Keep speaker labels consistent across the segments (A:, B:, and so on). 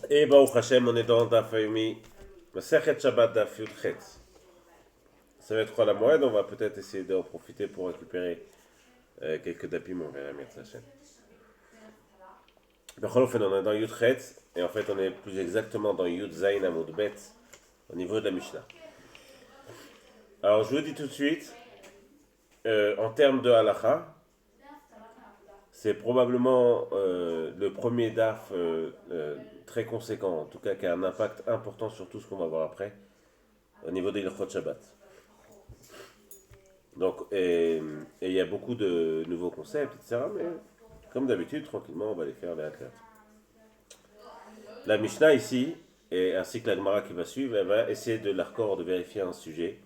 A: Et Baruch Hashem, on est dans Daf Yomi, Masechet Shabbat Daf Yudchet. Ça va être quoi la moyenne? On va peut-être essayer d'en profiter pour récupérer quelques dapim, on verra bien sa chaîne. Donc on est dans Yudchet, et en fait on est plus exactement dans Yud Zayin Amud Bet, au niveau de la Mishnah. Alors je vous dis tout de suite, en termes de halacha, c'est probablement le premier daf très conséquent, en tout cas qui a un impact important sur tout ce qu'on va voir après, au niveau des Ilchot Shabbat. Donc, et il y a beaucoup de nouveaux concepts, etc. Mais comme d'habitude, tranquillement, on va les faire les athlètes. La Mishnah ici, et ainsi que la Gemara qui va suivre, elle va essayer de de vérifier un sujet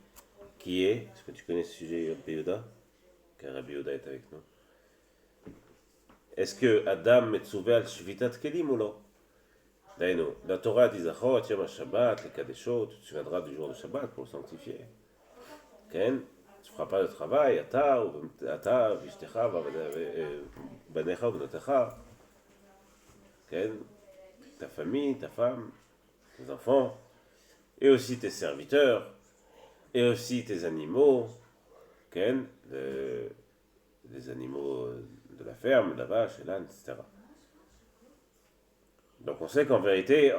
A: qui est, est-ce que tu connais ce sujet, Rabbi Yehuda? Car Rabbi Yehuda est avec nous. Est-ce que Adam Metzuvé al Shvitat Kelim ou non? D'ailleurs, la Torah dit Zachor, Yom Shabbat, les Kadeshot, tu te souviendras du jour de Shabbat pour le sanctifier. Ken, tu ne feras pas de travail, Ata, Vishtecha, Banecha, Vnotecha, Ken, ta famille, ta femme, tes enfants, et aussi tes serviteurs, et aussi tes animaux, Ken, les animaux de la ferme, la vache, l'âne, etc. Donc on sait qu'en vérité,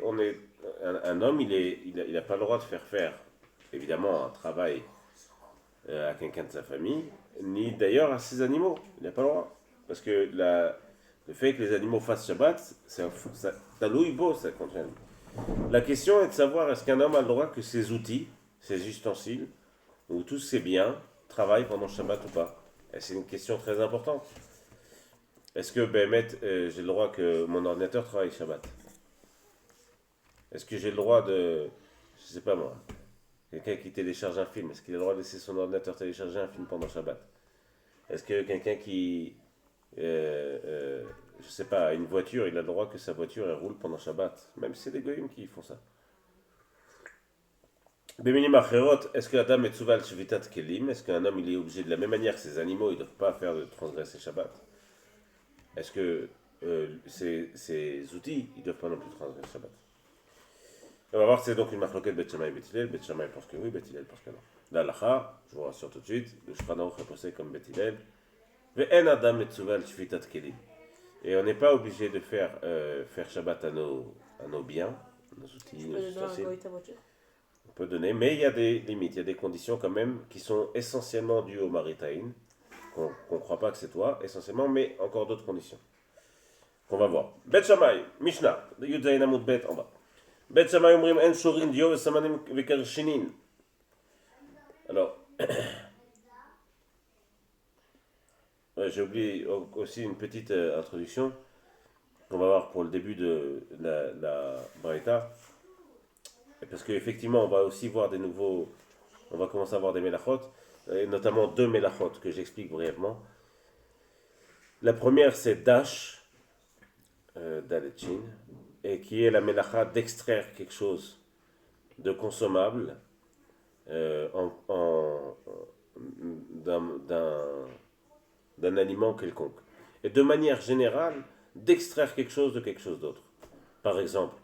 A: on est un homme, il a pas le droit de faire évidemment un travail à quelqu'un de sa famille, ni d'ailleurs à ses animaux. Il n'a pas le droit. Parce que le fait que les animaux fassent Shabbat, ça talouille beau, ça contient. La question est de savoir est-ce qu'un homme a le droit que ses outils, ses ustensiles, ou tous ses biens, travaillent pendant Shabbat ou pas. Et c'est une question très importante. Est-ce que, j'ai le droit que mon ordinateur travaille Shabbat? Est-ce que j'ai le droit de, je sais pas moi, quelqu'un qui télécharge un film, est-ce qu'il a le droit de laisser son ordinateur télécharger un film pendant Shabbat? Est-ce que quelqu'un qui, je sais pas, a une voiture, il a le droit que sa voiture elle roule pendant Shabbat? Même si c'est des goyim qui font ça. Beminim Acherot, est-ce que Adam est Tzuval Shvitat Kelim? Est-ce qu'un homme il est obligé de la même manière que ses animaux, ils ne doivent pas faire de transgresser Shabbat? Est-ce que ces outils, ils ne doivent pas non plus transgresser Shabbat? On va voir, c'est donc une marloquette Bet Shammai et Bet Hillel. Bet Shammai pense que oui, Bet Hillel pense que non. L'Alacha, je vous rassure tout de suite, le Shulchan Aruch est posé comme Bet Hillel. Ve'en Adam Metzuval Shvitat Kelim. Et on n'est pas obligé de faire Shabbat à nos biens, nos outils, nos ustensiles. On peut donner, mais il y a des limites, il y a des conditions quand même qui sont essentiellement dues au Maritain, qu'on ne croit pas que c'est toi, essentiellement, mais encore d'autres conditions. Qu'on va voir. Bet Shammai, Mishnah, Yud Zayin Amud Bet en bas. Bet Shammai omrim en shorin dio vesamanim vekarshinin. Alors, j'ai oublié aussi une petite introduction qu'on va voir pour le début de la Braïta. Parce qu'effectivement, on va aussi voir on va commencer à voir des melachot, et notamment deux melachot que j'explique brièvement. La première, c'est Dash, Dalechin, et qui est la melacha d'extraire quelque chose de consommable d'un aliment quelconque. Et de manière générale, d'extraire quelque chose de quelque chose d'autre. Par exemple,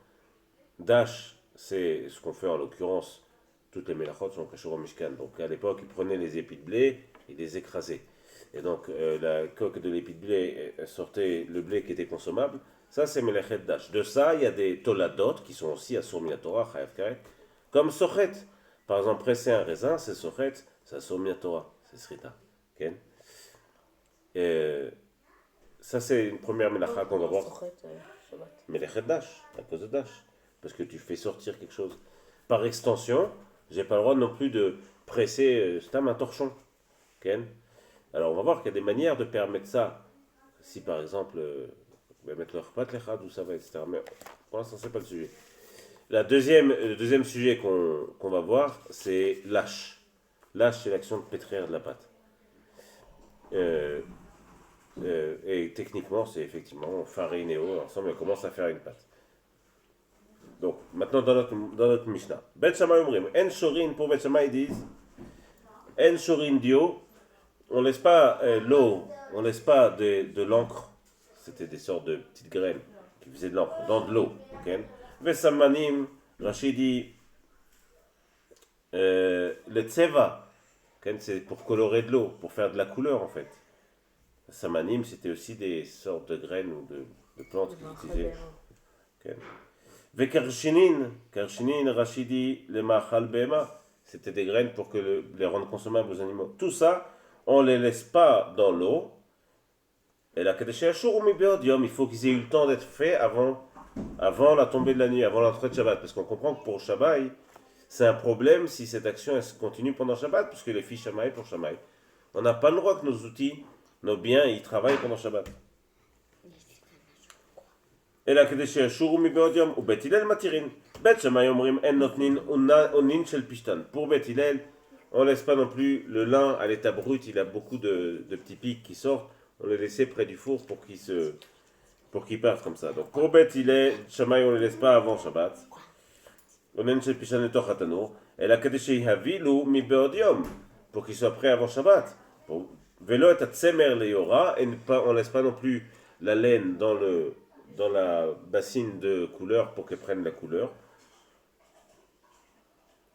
A: Dash, c'est ce qu'on fait en l'occurrence, toutes les melachot sont cachées au Mishkan. Donc à l'époque, ils prenaient les épis de blé et les écrasaient. Et donc la coque de l'épi de blé sortait le blé qui était consommable. Ça, c'est melachet Dash. De ça, il y a des toladot qui sont aussi assur Torah, chayav karet, comme sochet. Par exemple, presser un raisin, c'est sochet, c'est assur Torah, c'est srita. Okay? Ça, c'est une première melacha qu'on va voir. Melachet Dash, à cause de Dash. Parce que tu fais sortir quelque chose. Par extension, j'ai pas le droit non plus de presser un torchon. Okay? Alors, on va voir qu'il y a des manières de permettre ça. Si par exemple, mettre leur pâte, les chad, où ça va, etc. Mais pour l'instant, c'est pas le sujet. Le deuxième sujet qu'on va voir, c'est lâche. Lâche, c'est l'action de pétrir de la pâte. Et techniquement, c'est effectivement farine et eau, ensemble, on commence à faire une pâte. Donc, maintenant, dans notre Mishnah. Bet Shammai omrim, en shorin, pour Bet Shammai, ils disent, en shorin dio, on laisse pas l'eau, on laisse pas de l'encre, c'était des sortes de petites graines qui faisait de l'encre, dans de l'eau. Okay? Vesamanim, Rachid dit, le tseva, okay? C'est pour colorer de l'eau, pour faire de la couleur en fait. Samanim, c'était aussi des sortes de graines ou de plantes qu'ils utilisaient. Okay? Vekarshinin, Karshinin, Rachid dit, le machal bema, c'était des graines pour que les rendre consommables aux animaux. Tout ça, on ne les laisse pas dans l'eau. Et la Kadeshé Ashur ou Mibeodium, il faut qu'ils aient eu le temps d'être faits avant la tombée de la nuit, avant l'entrée de Shabbat. Parce qu'on comprend que pour Shabbat, c'est un problème si cette action elle se continue pendant Shabbat, puisque les filles Shamaï pour Shamaï. On n'a pas le droit que nos outils, nos biens, ils travaillent pendant Shabbat. Et la Kadeshé Ashur ou Mibeodium, ou Bet Hillel Matirin. Bet Shamaï Omrim En Notnin Onin Shel Pishtan. Pour Bet Hillel, on ne laisse pas non plus le lin à l'état brut, il a beaucoup de petits pics qui sortent. On les laissait près du four pour qu'ils partent comme ça. Donc pour Beth, Shamaï, on ne les laisse pas avant Shabbat. On a chez Pishan et Tochatano. Et la Kadeshé Havilu mi Beodium, pour qu'ils soient prêts avant Shabbat. Velo et Tsemer le Yora, et on ne laisse pas non plus la laine dans la bassine de couleur pour qu'elle prenne la couleur.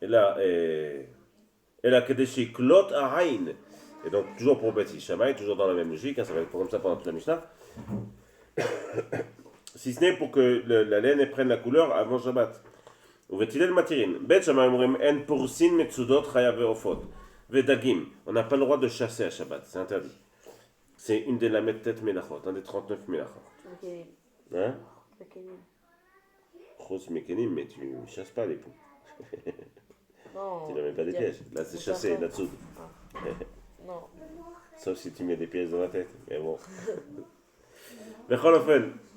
A: Et la Kadeshé Klot Arain. Et donc, toujours pour Beth Shammai, toujours dans la même logique, ça va être comme ça pendant toute la Mishnah. Si ce n'est pour que la laine prenne la couleur avant Shabbat. Ou Vetilel Matirin. Beth Shammai Morim En Poursin Metsudot Chaya Veofot. Vedagim. On n'a pas le droit de chasser à Shabbat, c'est interdit. C'est une des Lametet Melachot, un des 39 Melachot. Hein? Chos Mekenim, mais tu ne chasses pas les poux. Tu ne mets pas des pièges. Là, c'est chasser, là-dessous.
B: Non.
A: Sauf si tu mets des pièces dans la tête. Mais bon. Mais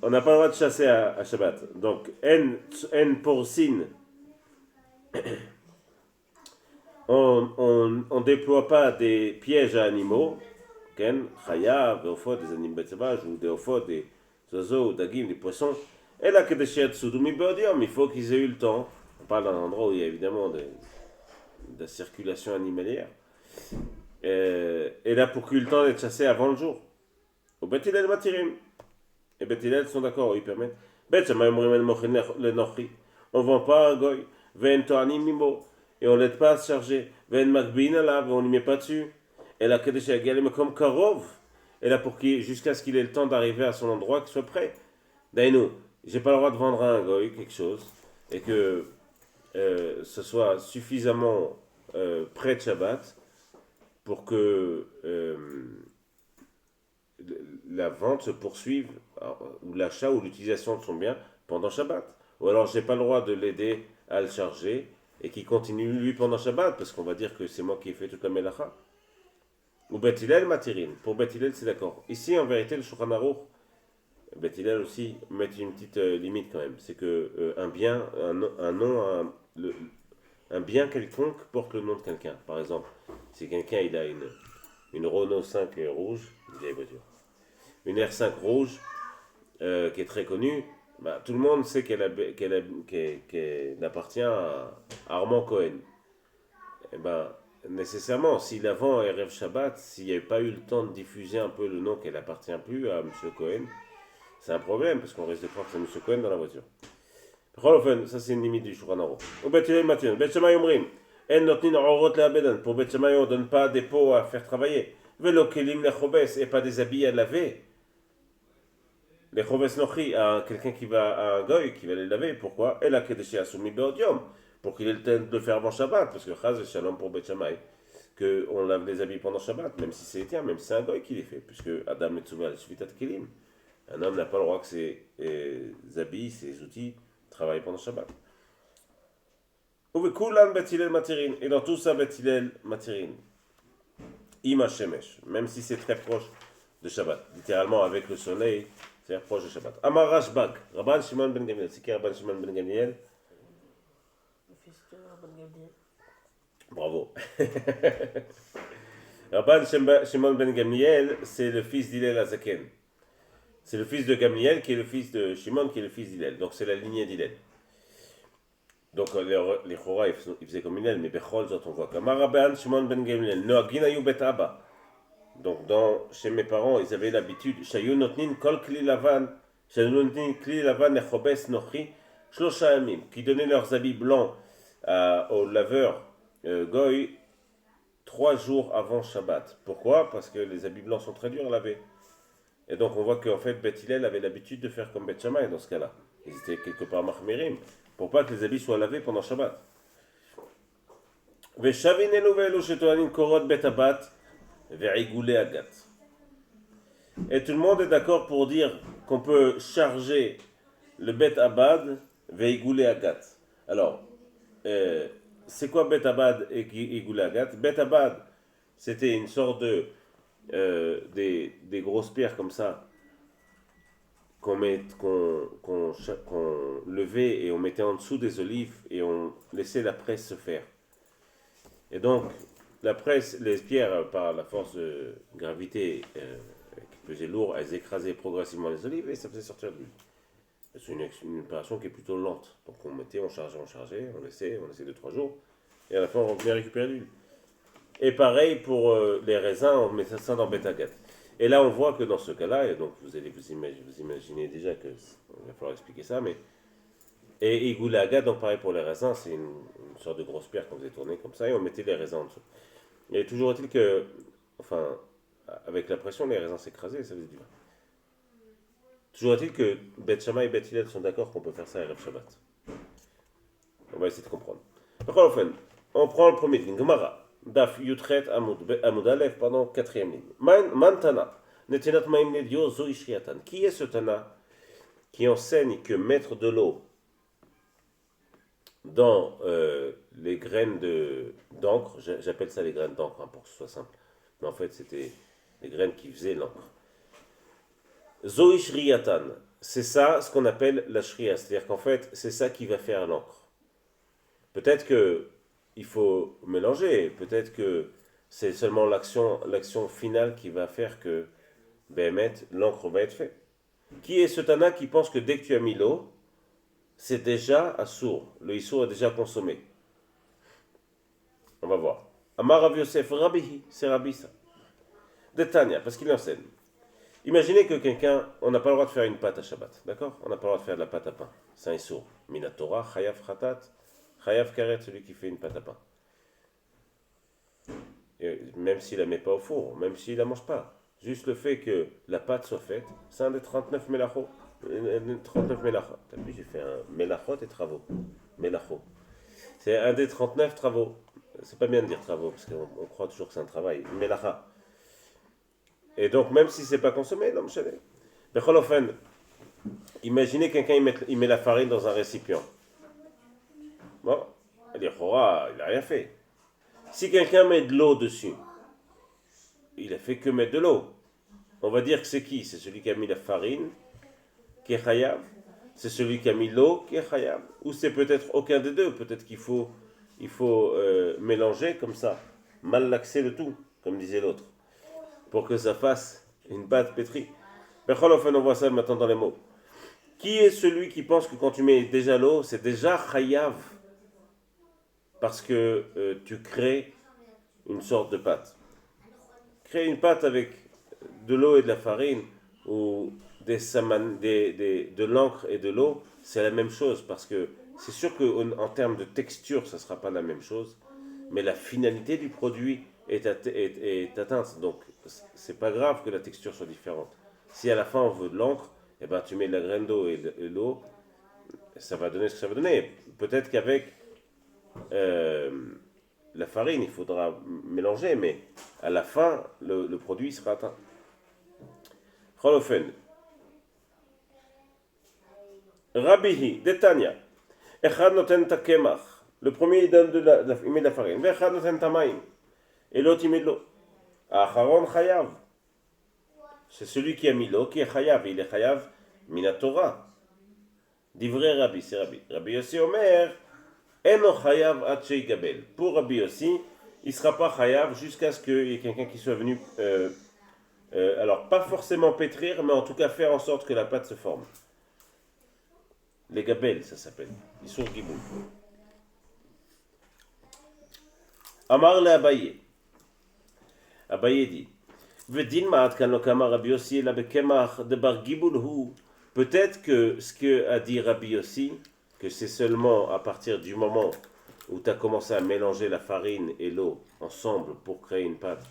A: on n'a pas le droit de chasser à Shabbat. Donc, en porcine, on ne déploie pas des pièges à animaux. Ken, chaya, veofot, des animaux sauvages, ou des ofot, des oiseaux, dagim, des poissons. Et là, que des chiens soudoumi beodium, il faut qu'ils aient eu le temps. On parle d'un endroit où il y a évidemment de la circulation animalière. Et là, pour qu'il ait le temps d'être chassé avant le jour. Au Bet Hillel Matirim. Et Bet Hillel sont d'accord, ils permettent. Bet Shammai Omrim El Mochen Le Nochri. On ne vend pas un goy. Ve'en Toanim Mimo. Et on ne l'aide pas à se charger. Ve'en Magbin Alav. Et on ne met pas dessus. Et là, Kadesh Yagalem comme Karov. Et là, jusqu'à ce qu'il ait le temps d'arriver à son endroit, qu'il soit prêt. D'ailleurs, j'ai pas le droit de vendre à un goy quelque chose. Et que ce soit suffisamment près de Shabbat. Pour que la vente se poursuive, ou l'achat ou l'utilisation de son bien pendant Shabbat. Ou alors j'ai pas le droit de l'aider à le charger et qu'il continue lui pendant Shabbat, parce qu'on va dire que c'est moi qui ai fait toute la melacha. Ou Bet Hillel Matirin. Pour Bet Hillel, c'est d'accord. Ici, en vérité, le Shulchan Aruch, Bet Hillel aussi met une petite limite quand même. C'est que un bien, un bien quelconque porte le nom de quelqu'un. Par exemple, si quelqu'un il a une Renault 5 rouge, une vieille voiture, une R5 rouge qui est très connue, bah, tout le monde sait qu'elle appartient à Armand Cohen. Et ben, nécessairement, s'il la vend à Erev Shabbat, s'il n'y avait pas eu le temps de diffuser un peu le nom qu'elle appartient plus à M. Cohen, c'est un problème parce qu'on risque de croire que c'est M. Cohen dans la voiture. Ça c'est une limite du Shulchan Aruch. Au Bet Hillel Matirin, Bet Shammai Omrim. Pour Bet Shammai, on ne donne pas des pots à faire travailler. Velo kelim lechobes, et pas des habits à laver. Les chobes nochi, à quelqu'un qui va, à un goy qui va les laver. Pourquoi? Et la kedeshi asumi beodium, pour qu'il ait le temps de le faire avant Shabbat. Parce que chaz et shalom pour Bet Shammai, qu'on lave les habits pendant Shabbat, même si c'est les tiens, même si c'est un goy qui les fait. Puisque Adam Metzuval Shvitat Kelim. Un homme n'a pas le droit que ses habits, ses outils travaillent pendant Shabbat. Et dans tout ça, Bet Hillel Matirin. Ima Shemesh, même si c'est très proche de Shabbat, littéralement avec le soleil, c'est proche de Shabbat. Amar Rashbag, Rabban Shimon ben Gamliel, c'est qui Rabban Shimon ben Gamliel?
B: Le fils de Rabban Gamliel.
A: Bravo. Rabban Shimon ben Gamliel, c'est le fils d'Hillel Azaken. C'est le fils de Gamliel qui est le fils de Shimon qui est le fils d'Hillel. Donc c'est la lignée d'Hillel. Donc les Chora ils faisaient comme Hillel, mais Bechol Zot on voit comme Rabban Shimon ben Gamliel. Noagin ayu bet Abba. Donc chez mes parents ils avaient l'habitude. Shayu notnin kol kli lavan qui donnaient leurs habits blancs au laveur Goy 3 jours avant Shabbat. Pourquoi? Parce que les habits blancs sont très durs à laver. Et donc on voit qu'en fait Beth Hillel avait l'habitude de faire comme Beth Shammai dans ce cas-là. Ils étaient quelque part machmirim, pour pas que les habits soient lavés pendant Shabbat. Et tout le monde est d'accord pour dire qu'on peut charger le Bet Abad Veigoulé Agat. Alors, c'est quoi Bet Abad et Igoulé Agat? Bet Abad, c'était une sorte de des grosses pierres comme ça qu'on levait et on mettait en dessous des olives et on laissait la presse se faire. Et donc, la presse, les pierres, par la force de gravité qui pesait lourd, elles écrasaient progressivement les olives et ça faisait sortir de l'huile. C'est une opération qui est plutôt lente. Donc on mettait, on chargeait, on laissait 2-3 jours et à la fin on venait récupérer l'huile. Et pareil pour les raisins, on mettait ça dans Betagat. Et là on voit que dans ce cas-là, et donc vous allez vous imaginer déjà qu'il va falloir expliquer ça, mais et Igoulé Agat, donc pareil pour les raisins, c'est une sorte de grosse pierre qu'on faisait tourner comme ça et on mettait les raisins en dessous. Et toujours est-il que, enfin, avec la pression, les raisins s'écrasaient et ça faisait du vin. Toujours est-il que Beth Shammai et Beth Hillel sont d'accord qu'on peut faire ça à Erev Shabbat. On va essayer de comprendre. On prend le premier ligne. Gemara. Daf Yutret Amud Aleph, pardon, 4e ligne. Mantana. Netinat Maim Nedio Zoi Shriatan. Qui est ce Tana qui enseigne que mettre de l'eau dans les graines d'encre, j'appelle ça les graines d'encre pour que ce soit simple, mais en fait c'était les graines qui faisaient l'encre. Zoi Shriatan, c'est ça ce qu'on appelle la shria, c'est-à-dire qu'en fait c'est ça qui va faire l'encre. Peut-être que il faut mélanger, peut-être que c'est seulement l'action finale qui va faire que l'encre va être faite. Qui est ce Tana qui pense que dès que tu as mis l'eau, c'est déjà assour, le issour est déjà consommé? On va voir. Amar Rav Yosef Rabihi, c'est Rabbi ça. De Tanya, parce qu'il enseigne. Imaginez que quelqu'un, on n'a pas le droit de faire une pâte à Shabbat, d'accord? On n'a pas le droit de faire de la pâte à pain. C'est un issour. Minatora, Chayav Khatat, Chayav Karet, celui qui fait une pâte à pain. Et même s'il la met pas au four, même s'il la mange pas. Juste le fait que la pâte soit faite, c'est un des 39 melachot. 39 melachot. T'as vu, j'ai fait un melachot et travaux. Melachot. C'est un des 39 travaux. C'est pas bien de dire travaux, parce qu'on croit toujours que c'est un travail. Melacha. Et donc, même si c'est pas consommé, non, je sais. Imaginez quelqu'un, il met la farine dans un récipient. Bon, il dit, il n'a rien fait. Si quelqu'un met de l'eau dessus, il a fait que mettre de l'eau. On va dire que c'est qui? C'est celui qui a mis la farine, qui est chayav. C'est celui qui a mis l'eau, qui est chayav. Ou c'est peut-être aucun des deux. Peut-être qu'il faut mélanger comme ça, malaxer le tout, comme disait l'autre, pour que ça fasse une pâte pétrie. Mais on voit ça maintenant dans les mots. Qui est celui qui pense que quand tu mets déjà l'eau, c'est déjà chayav? Parce que tu crées une sorte de pâte. Créer une pâte avec de l'eau et de la farine, ou de l'encre et de l'eau, c'est la même chose, parce que c'est sûr qu'en termes de texture, ça ne sera pas la même chose, mais la finalité du produit est atteinte, donc c'est pas grave que la texture soit différente. Si à la fin on veut de l'encre, eh ben, tu mets de la graine d'eau et de l'eau, ça va donner ce que ça va donner. Peut-être qu'avec la farine, il faudra mélanger, mais à la fin, le produit sera atteint. Cholofen. Rabihi, Detania. Echad noten takemach. Le premier, il donne il met de la farine. Vechad noten tamaim. Et l'autre, il met de l'eau. Acharon chayav. C'est celui qui a mis l'eau qui est chayav. Il est chayav minatora. Divrei Rabbi, c'est Rabbi. Rabbi Yossi Omer. Eno chayav atchei gabel. Pour Rabbi Yossi, il ne sera pas chayav jusqu'à ce qu'il y ait quelqu'un qui soit venu, alors pas forcément pétrir, mais en tout cas faire en sorte que la pâte se forme. Les gabel, ça s'appelle. Ils sont giboul. Amar le Abaye. Abaye dit, Vedin ma'at kan lo kama Rabbi Yossi la bekemach de bar giboul hu Peut-être que ce que a dit Rabbi aussi, que c'est seulement à partir du moment où tu as commencé à mélanger la farine et l'eau ensemble pour créer une pâte.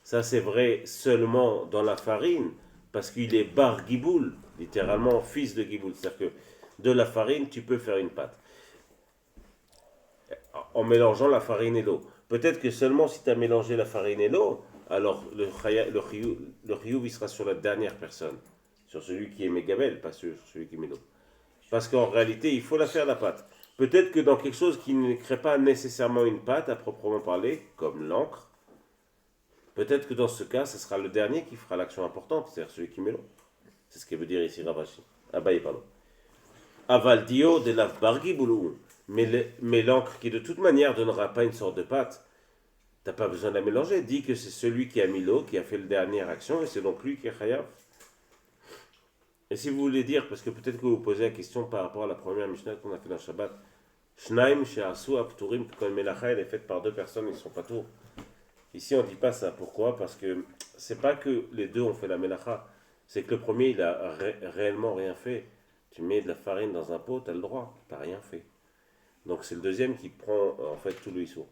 A: Ça, c'est vrai seulement dans la farine, parce qu'il est bar giboul, littéralement fils de giboul. C'est-à-dire que de la farine, tu peux faire une pâte. En mélangeant la farine et l'eau. Peut-être que seulement si tu as mélangé la farine et l'eau, alors le chiyuv, il sera sur la dernière personne. Sur celui qui est mégabel, pas sur celui qui met l'eau. Parce qu'en réalité, il faut la faire la pâte. Peut-être que dans quelque chose qui ne crée pas nécessairement une pâte à proprement parler, comme l'encre, peut-être que dans ce cas, ce sera le dernier qui fera l'action importante, c'est-à-dire celui qui met l'eau. C'est ce que veut dire ici Ravashi. Abaye, pardon. Avaldio de la bargi boulou. Mais l'encre qui de toute manière donnera pas une sorte de pâte, t'as pas besoin de la mélanger. Dis que c'est celui qui a mis l'eau, qui a fait la dernière action, et c'est donc lui qui est chayav. Et si vous voulez dire, parce que peut-être que vous vous posez la question par rapport à la première Mishnah qu'on a fait dans Shabbat, Shnaim she'asu apturim, quand une melacha elle est faite par deux personnes, ils sont pas tours. Ici on dit pas ça. Pourquoi? Parce que c'est pas que les deux ont fait la melacha, c'est que le premier il a réellement rien fait. Tu mets de la farine dans un pot, tu as le droit, tu n'as rien fait. Donc c'est le deuxième qui prend en fait tout le issou.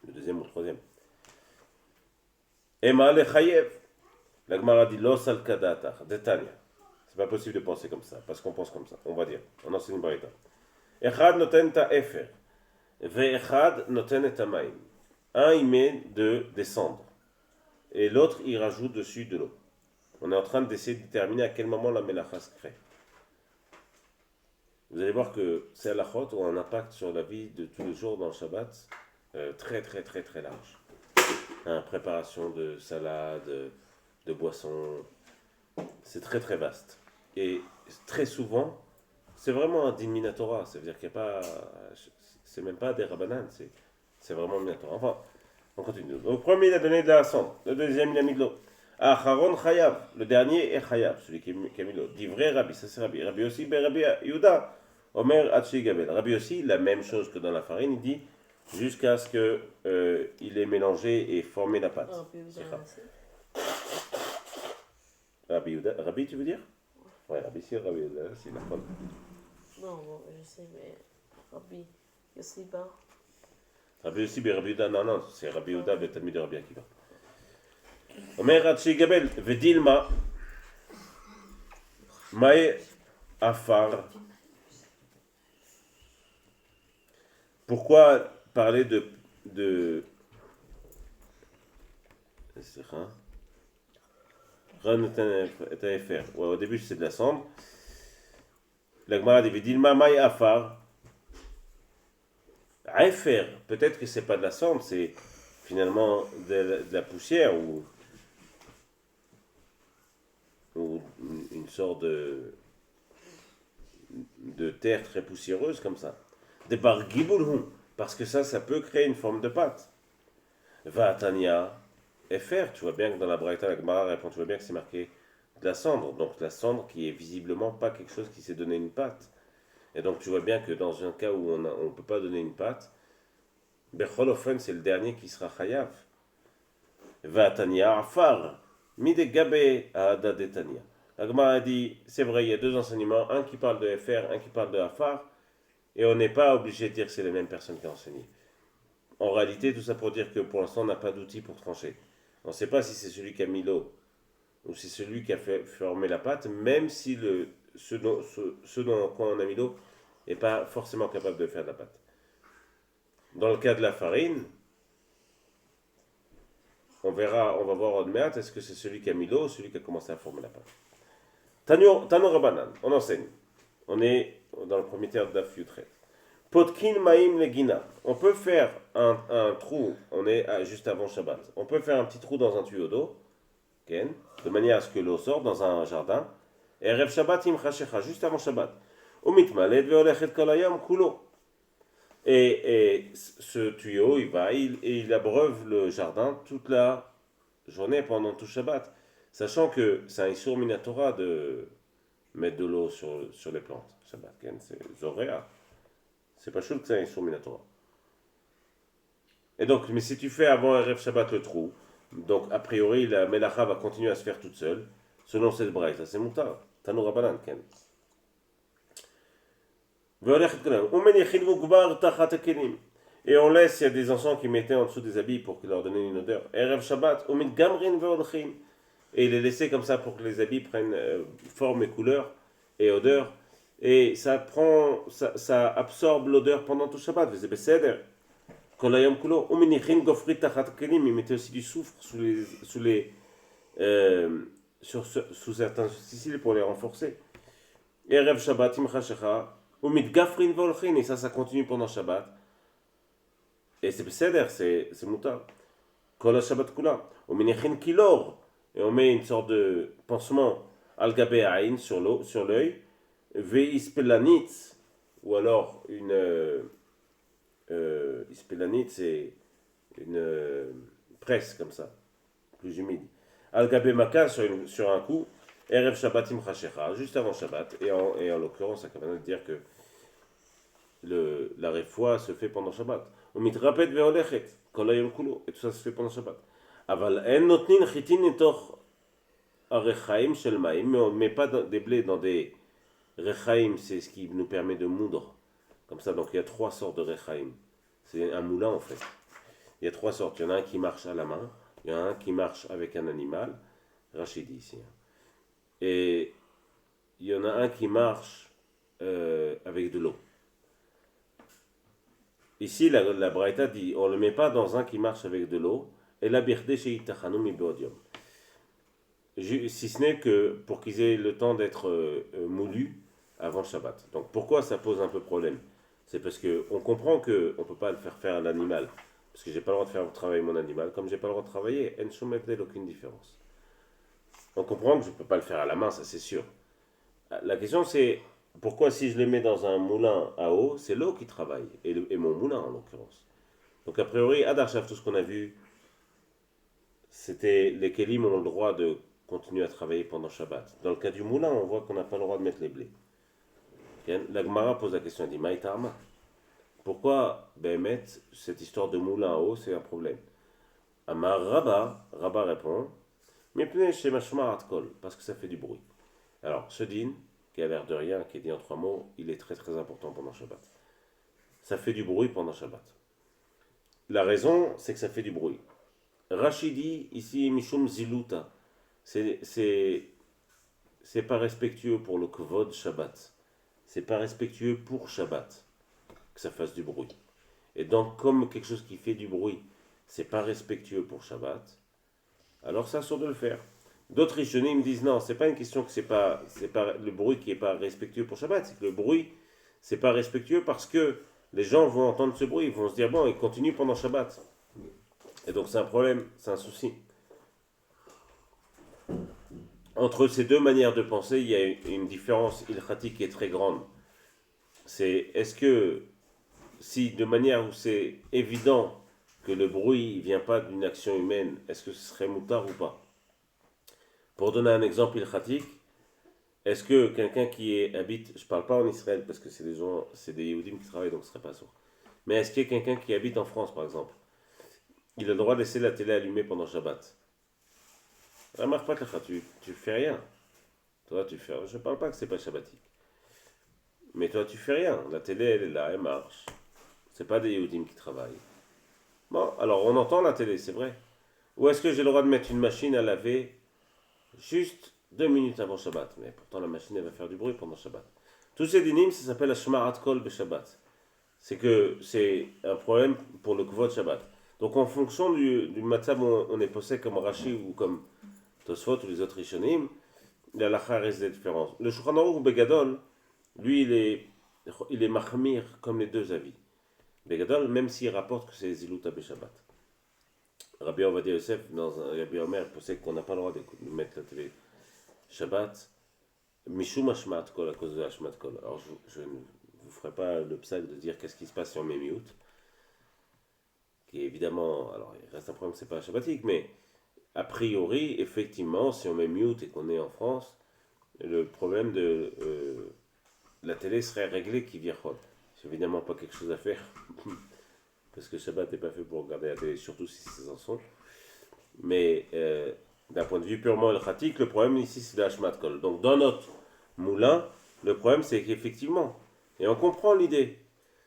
A: Le deuxième ou le troisième. Ema le chayev. La Gemara dit lo sal kadatar, detania. C'est pas possible de penser comme ça, parce qu'on pense comme ça. On va dire, on enseigne une barita. Echad noten ta efer, ve'echad noten et maim. Un il met des cendres, et l'autre il rajoute dessus de l'eau. On est en train d'essayer de déterminer à quel moment la melacha se crée. Vous allez voir que ces halachot ont un impact sur la vie de tous les jours dans le Shabbat très très très très large. Préparation de salade, de boissons, c'est très très vaste. Et très souvent, c'est vraiment un din minatora, ça veut dire qu'il n'y a pas, c'est même pas des rabbanan, c'est vraiment minatora. Enfin, on continue. Donc, le premier, il a donné de la cendre, le deuxième, il a mis de l'eau. Acharon chayav, le dernier est chayav, celui qui a mis de l'eau. Divrei Rabbi, ça c'est Rabbi. Rabbi aussi, ben Rabbi Yehuda, Omer Atshi Gabel. Rabbi aussi, la même chose que dans la farine, il dit jusqu'à ce qu'il ait mélangé et formé la pâte. Rabbi Yehuda, Rabbi tu veux dire? Ouais, Rabbi si, Rabbi Yehuda, c'est la femme.
B: Non, bon, je sais, mais Rabbi Yossi Bar.
A: Rabbi aussi, ben Rabbi Yehuda, non, c'est Rabbi Yehuda, ben Talmid de Rabbi Akiva. Omer Atshi Gabel, Vedilma, Maï Afar. Pourquoi parler de au début c'est de la cendre. La Gemara dit Vidilma Maï Afar. Afer, peut-être que c'est pas de la cendre, c'est finalement de la poussière ou une sorte de terre très poussiéreuse comme ça. Des bar giboulhum, parce que ça peut créer une forme de pâte. Vatania, Efer, tu vois bien que dans la Braïta, la Gemara répond, tu vois bien que c'est marqué de la cendre. Donc la cendre qui est visiblement pas quelque chose qui s'est donné une pâte. Et donc tu vois bien que dans un cas où on ne peut pas donner une pâte, Becholofen, c'est le dernier qui sera chayav. Vatania, Afar, Mide Gabe, Aada Detania. La Gemara a dit, c'est vrai, il y a deux enseignements, un qui parle de Efer, un qui parle de Afar. Et on n'est pas obligé de dire que c'est les mêmes personnes qui ont enseigné. En réalité, tout ça pour dire que pour l'instant, on n'a pas d'outil pour trancher. On ne sait pas si c'est celui qui a mis l'eau ou si c'est celui qui a formé la pâte, même si ce dont quoi on a mis l'eau n'est pas forcément capable de faire de la pâte. Dans le cas de la farine, on va voir en merde, est-ce que c'est celui qui a mis l'eau ou celui qui a commencé à former la pâte. Tano Rabanan, on enseigne. On est dans le premier terme d'Af Yutret. Potkin Maim Legina. On peut faire un trou, on est juste avant Shabbat. On peut faire un petit trou dans un tuyau d'eau, de manière à ce que l'eau sorte dans un jardin. Et Rev Shabbat im Chashecha, juste avant Shabbat. Umitmaled veolechet kolayam kulo. Et ce tuyau, il abreuve le jardin toute la journée pendant tout Shabbat. Sachant que c'est un Issur Minatora de mettre de l'eau sur les plantes. Shabbat, c'est Zoréa. C'est pas chaud que c'est un Issur Minatora. Et donc, mais si tu fais avant Erev Shabbat le trou, donc a priori la Melacha va continuer à se faire toute seule, selon cette braïta, c'est moutard. Tanu Rabbanan, Ken. Et on laisse, il y a des enfants qui mettaient en dessous des habits pour qu'ils leur donnaient une odeur. Erev Shabbat, et il les laissait comme ça pour que les habits prennent forme et couleur et odeur. Et ça absorbe l'odeur pendant tout Shabbat. Il mettait aussi du soufre sous certains utensililes pour les renforcer. Erev Shabbat, et ça continue pendant Shabbat. Et c'est beseder, c'est moutar. Kol Shabbat kula. Et on met une sorte de pansement al gabé aïn sur l'œil. Veispelanit, ou alors ispélanite, c'est une presse comme ça, plus humide. Al gabé maka sur un coup. Erev Shabbatim Chashecha, juste avant Shabbat, et en l'occurrence, ça veut dire que la réfoua se fait pendant Shabbat. On mitrapet veolechet, kolayom kulo, et tout ça se fait pendant Shabbat. Aval en notnin chitin etor arechaim shel maim, mais on ne met pas des blés dans des rechaim, c'est ce qui nous permet de moudre. Comme ça, donc il y a 3 sortes de rechaim. C'est un moulin en fait. Il y a 3 sortes. Il y en a un qui marche à la main, il y en a un qui marche avec un animal, Rachid dit ici. Et il y en a un qui marche avec de l'eau. Ici, la Braïta dit, on ne le met pas dans un qui marche avec de l'eau, et la birde chez Itachanu mi beodium. Si ce n'est que pour qu'ils aient le temps d'être moulus avant Shabbat. Donc pourquoi ça pose un peu problème? C'est parce qu'on comprend qu'on ne peut pas le faire à l'animal, parce que j'ai pas le droit de faire travailler mon animal, comme j'ai pas le droit de travailler, en shomekdel, aucune différence. On comprend que je ne peux pas le faire à la main, ça c'est sûr. La question c'est, pourquoi si je les mets dans un moulin à eau, c'est l'eau qui travaille, et mon moulin en l'occurrence. Donc a priori, Adarchav, tout ce qu'on a vu, c'était les Kélim ont le droit de continuer à travailler pendant Shabbat. Dans le cas du moulin, on voit qu'on n'a pas le droit de mettre les blés. La Gemara pose la question, elle dit, Maïtarma, pourquoi cette histoire de moulin à eau, c'est un problème? Amar Rabba répond, parce que ça fait du bruit. Alors, ce din, qui a l'air de rien, qui est dit en 3 mots, il est très très important pendant Shabbat. Ça fait du bruit pendant Shabbat. La raison, c'est que ça fait du bruit. Rachidi, ici, Mishum Ziluta, c'est pas respectueux pour le Kvod Shabbat. C'est pas respectueux pour Shabbat que ça fasse du bruit. Et donc, comme quelque chose qui fait du bruit, c'est pas respectueux pour Shabbat, alors ça sort de le faire. D'autres Rishonim me disent non, c'est pas une question que c'est pas le bruit qui est pas respectueux pour Shabbat, c'est que le bruit c'est pas respectueux parce que les gens vont entendre ce bruit, ils vont se dire bon, il continue pendant Shabbat. Et donc c'est un problème, c'est un souci. Entre ces deux manières de penser, il y a une différence ilchatique qui est très grande. C'est est-ce que si de manière où c'est évident que le bruit ne vient pas d'une action humaine, est-ce que ce serait moutard ou pas? Pour donner un exemple ilchatique, est-ce que quelqu'un qui habite, je ne parle pas en Israël parce que c'est des Yehudim qui travaillent donc ce ne serait pas sourd, mais est-ce qu'il y a quelqu'un qui habite en France par exemple, il a le droit de laisser la télé allumée pendant Shabbat? Remarque pas que tu fais rien. Toi tu fais, je ne parle pas que c'est pas shabbatique, mais toi tu fais rien. La télé elle est là, elle marche. C'est pas des Yehudim qui travaillent. Bon, alors on entend la télé, c'est vrai. Ou est-ce que j'ai le droit de mettre une machine à laver juste 2 minutes avant Shabbat? Mais pourtant la machine elle va faire du bruit pendant Shabbat. Tous ces dinim, ça s'appelle la Shmarat Kol be Shabbat. C'est que c'est un problème pour le Kvod Shabbat. Donc en fonction du matzah où on est posé comme Rashi ou comme Tosfot ou les autres Rishonim, la halakha reste des différences. Le Shulchan Aruch Begadol, lui il est mahmir comme les deux avis. Begadol, même s'il rapporte que c'est Ziluta be Shabbat. Rabbi Ovadia Yosef, dans un Rabbi Omer, pensait qu'on n'a pas le droit de mettre la télé Shabbat, Mishum Hashmat Kol, à cause de Hashmat Kol. Alors je ne vous ferai pas le psaque de dire qu'est-ce qui se passe si on met mute, qui est évidemment, alors il reste un problème, c'est pas shabbatique, mais a priori, effectivement, si on met mute et qu'on est en France, le problème de la télé serait réglé qui vient. C'est évidemment pas quelque chose à faire. Parce que Shabbat n'est pas fait pour regarder la télé, surtout si c'est en son. Mais d'un point de vue purement ilchatique, le problème ici c'est le Hashmat Kol. Donc dans notre moulin. Le problème, c'est qu'effectivement, et on comprend l'idée.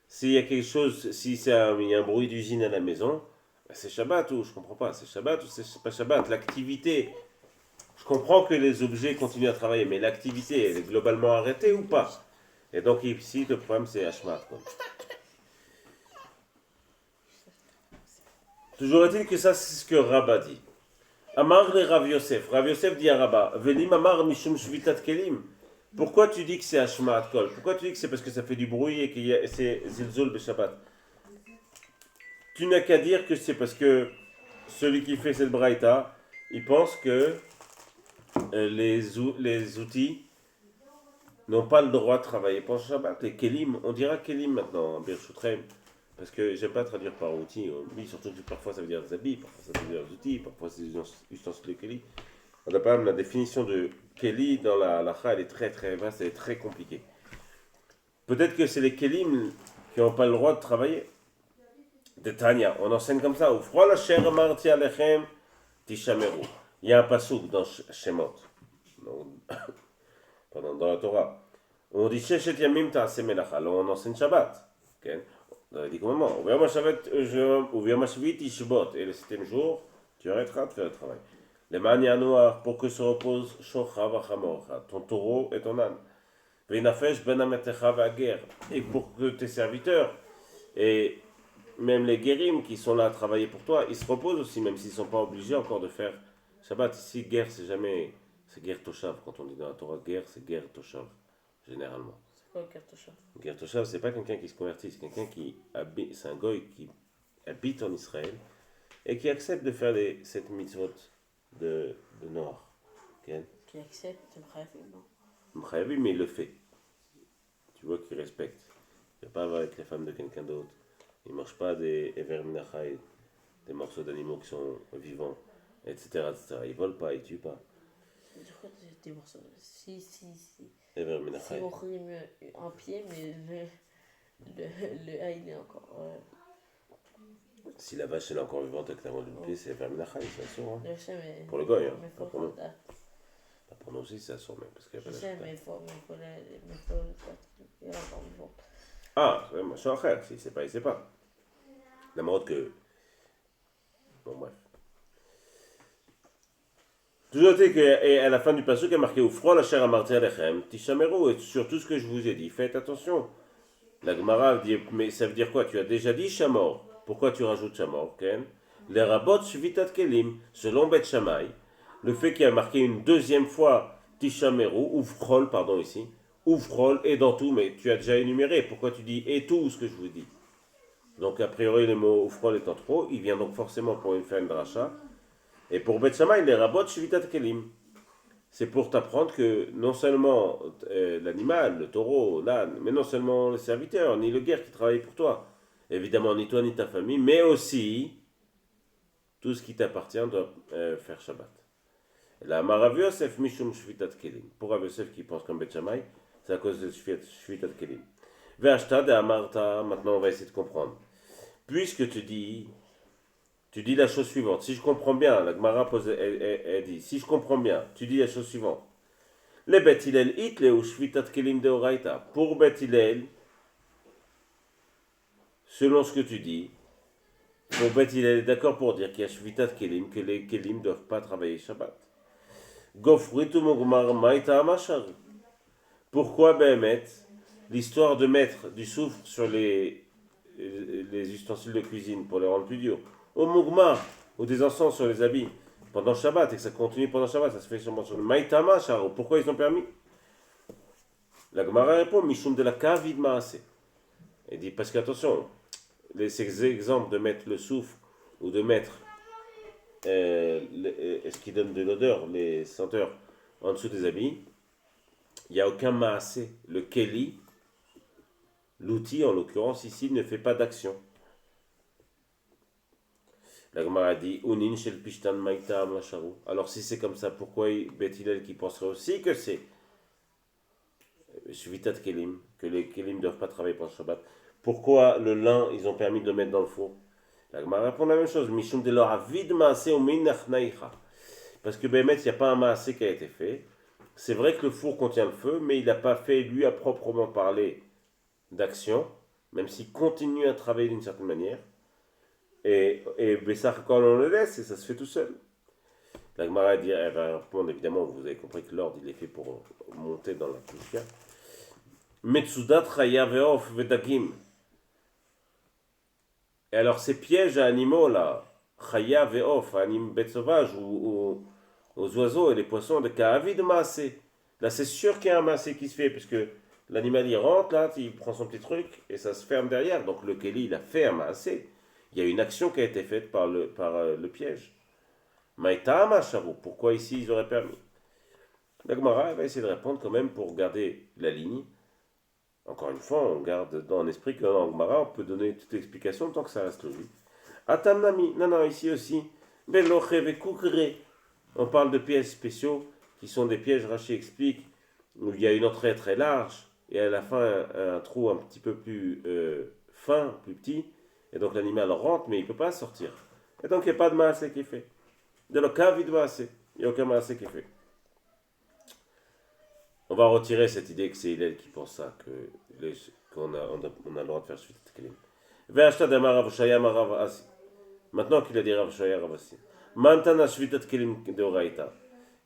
A: S'il y a quelque chose, si il y a un bruit d'usine à la maison, ben c'est Shabbat ou je comprends pas. C'est Shabbat ou c'est pas Shabbat. L'activité, je comprends que les objets continuent à travailler, mais l'activité, elle est globalement arrêtée ou pas? Et donc ici, le problème, c'est Hashmat. Toujours est-il que ça, c'est ce que Rabba dit. Amar le Rav Yosef. Rav Yosef dit à Rabba, Velim Amar Mishum Shvitat Kelim. Pourquoi tu dis que c'est Hashmat Kol? Pourquoi tu dis que c'est parce que ça fait du bruit et que c'est Zilzul Beshabbat? Tu n'as qu'à dire que c'est parce que celui qui fait cette braïta, il pense que les outils n'ont pas le droit de travailler pendant Shabbat. Les kelim, on dira kelim maintenant, Birchutreim, parce que j'aime pas traduire par outil. Oui, surtout que parfois ça veut dire des habits, parfois ça veut dire des outils, parfois c'est des ustensiles de keli. On a pas même la définition de keli dans la halakha, elle est très très vaste, elle est très compliquée. Peut-être que c'est les kelim qui n'ont pas le droit de travailler. De Tanya, on enseigne comme ça. Ufro la sher marti alechem tishameru. Il y a un passouk dans Shemot, dans la Torah. On dit Sheshet Yamim Ta'aseh Melacha. Alors on enseigne Shabbat. Okay? On a dit comment? Ou Yom HaShavit Yishbot. Et le 7e jour, tu arrêteras de faire le travail. Les manières noires pour que se repose Shocha Vachamorcha, ton taureau et ton âne. Veinafesh Ben Ametecha Vager. Et pour que tes serviteurs et même les guérim qui sont là à travailler pour toi, ils se reposent aussi, même s'ils ne sont pas obligés encore de faire Shabbat. Ici, guerre, c'est jamais. C'est guerre Toshav. Quand on dit dans la Torah guerre, c'est guerre Toshav, généralement.
B: C'est quoi guerre Toshav?
A: Guerre Toshav, c'est pas quelqu'un qui se convertit, c'est quelqu'un qui habite, c'est un goy qui habite en Israël et qui accepte de faire cette mitzvot de Noir. Okay?
B: Qui accepte, c'est bref, non?
A: Mchayavi, mais il le fait. Tu vois qu'il respecte. Il ne va pas avoir avec les femmes de quelqu'un d'autre. Il ne mange pas des Ever Minachai, des morceaux d'animaux qui sont vivants, etc. Il ne vole pas, il ne tue pas.
B: Du coup, des morceaux. Si.
A: Ever
B: Si
A: Minachai.
B: on rime un pied, mais le A il est encore.
A: Si la vache elle est encore vivante avec la moitié du pied, c'est Ever Minachai, c'est assuré. Hein.
B: Je sais, mais.
A: Pour le goy, hein.
B: Mais
A: Pas
B: faut
A: pour nous.
B: pas.
A: Pas pour nous aussi, c'est assuré, parce qu'il n'y a
B: Je
A: pas
B: sais,
A: d'acheta.
B: mais faut il est encore vivant.
A: Ah, c'est machin frère, s'il ne sait pas, il ne sait pas. La marotte que. Bon, bref. Toujours dit qu'à la fin du passage, il y a marqué Oufro la chair amarti alechem, tishameru, et sur tout ce que je vous ai dit, faites attention. La Gemara dit, mais ça veut dire quoi? Tu as déjà dit Shamor. Pourquoi tu rajoutes Shamor, Ken? Les rabot shvitat kelim, selon Bet Shammai, le fait qu'il y a marqué une deuxième fois Tishameru, Oufrol, pardon ici, Oufrol et dans tout, mais tu as déjà énuméré. Pourquoi tu dis et tout ce que je vous dis? Donc a priori le mot Oufrol étant trop, il vient donc forcément pour une fin de rachat. Et pour Bet Shammai, les rabot shvitat kelim. C'est pour t'apprendre que non seulement l'animal, le taureau, l'âne, mais non seulement le serviteur, ni le guerre qui travaille pour toi, évidemment ni toi ni ta famille, mais aussi tout ce qui t'appartient doit faire Shabbat. La Rav Yosef Mishum Shvitat Kelim. Pour Rav Yosef qui pense comme Bet Shammai, c'est à cause de Shvitat Kelim. Ve'ashta de Amarta, maintenant on va essayer de comprendre. Puisque tu dis la chose suivante. Si je comprends bien, la Gemara elle dit, si je comprends bien, tu dis la chose suivante. Les Bet Hillel itle ou Shvitat Kelim de Oraita. Pour Bet Hillel, selon ce que tu dis, pour Bet Hillel est d'accord pour dire qu'il y a Shvitat Kelim, que les Kelim ne doivent pas travailler Shabbat. Gofritu Mugmar Maïta Amashar. Pourquoi Behemet, l'histoire de mettre du soufre sur les ustensiles de cuisine pour les rendre plus durs, au Mugmar, ou des encens sur les habits, pendant Shabbat, et que ça continue pendant Shabbat, ça se fait sûrement sur le Maïta Amashar. Pourquoi ils ont permis? La Gemara répond Mishum de la Kavid Maase. Elle dit parce qu'attention, ces exemples de mettre le soufre ou de mettre ce qui donne de l'odeur, les senteurs en dessous des habits, il n'y a aucun maasé. Le keli, l'outil en l'occurrence ici, ne fait pas d'action. La Gemara dit Unin shel pishtan maïta masharu. Alors si c'est comme ça, pourquoi Bet Hillel qui penserait aussi que c'est Shvitat kelim, que les kelim ne doivent pas travailler pendant Shabbat? Pourquoi le lin, ils ont permis de le mettre dans le four? La Gemara répond la même chose. Mishum de leur avid maasé au minach naïcha. Parce que Bémet, il n'y a pas un maasé qui a été fait. c'est vrai que le four contient le feu, mais il n'a pas fait, lui, à proprement parler, d'action, même s'il continue à travailler d'une certaine manière. Et Bessar, quand on le laisse, et ça se fait tout seul. La Gemara elle va répondre, évidemment, vous avez compris que l'ordre, il est fait pour monter dans la Pishka. Metsudat Chaya Veof Vedagim. Et alors, ces pièges à animaux, là, Chaya Veof, à bêtes sauvages, ou aux oiseaux et les poissons, de Ka'avi de Maasé. Là, c'est sûr qu'il y a un Maasé qui se fait, puisque l'animal, il rentre, là, il prend son petit truc, et ça se ferme derrière. Donc, le Kéli, il a fait un Maasé. Il y a une action qui a été faite par le piège. Maïtama Charou, pourquoi ici ils auraient permis? La Gemara va essayer de répondre quand même pour garder la ligne. Encore une fois, on garde dans l'esprit que dans la Gemara, on peut donner toute explication tant que ça reste logique. Atamnami, non, ici aussi. Beloche vekukre. On parle de pièges spéciaux qui sont des pièges, Rachi explique, où il y a une entrée très large et à la fin un trou un petit peu plus fin, plus petit. Et donc l'animal rentre, mais il ne peut pas sortir. Et donc il n'y a pas de maasé qui est fait. De le cas vide maasé. Il n'y a aucun maasé qui est fait. On va retirer cette idée que c'est Hillel qui pense ça, qu'on a le droit de faire suite à Kelim. Maintenant qu'il a dit Rav Shaya Rav Assi. Mantana Shvitat Kelim de Oraita.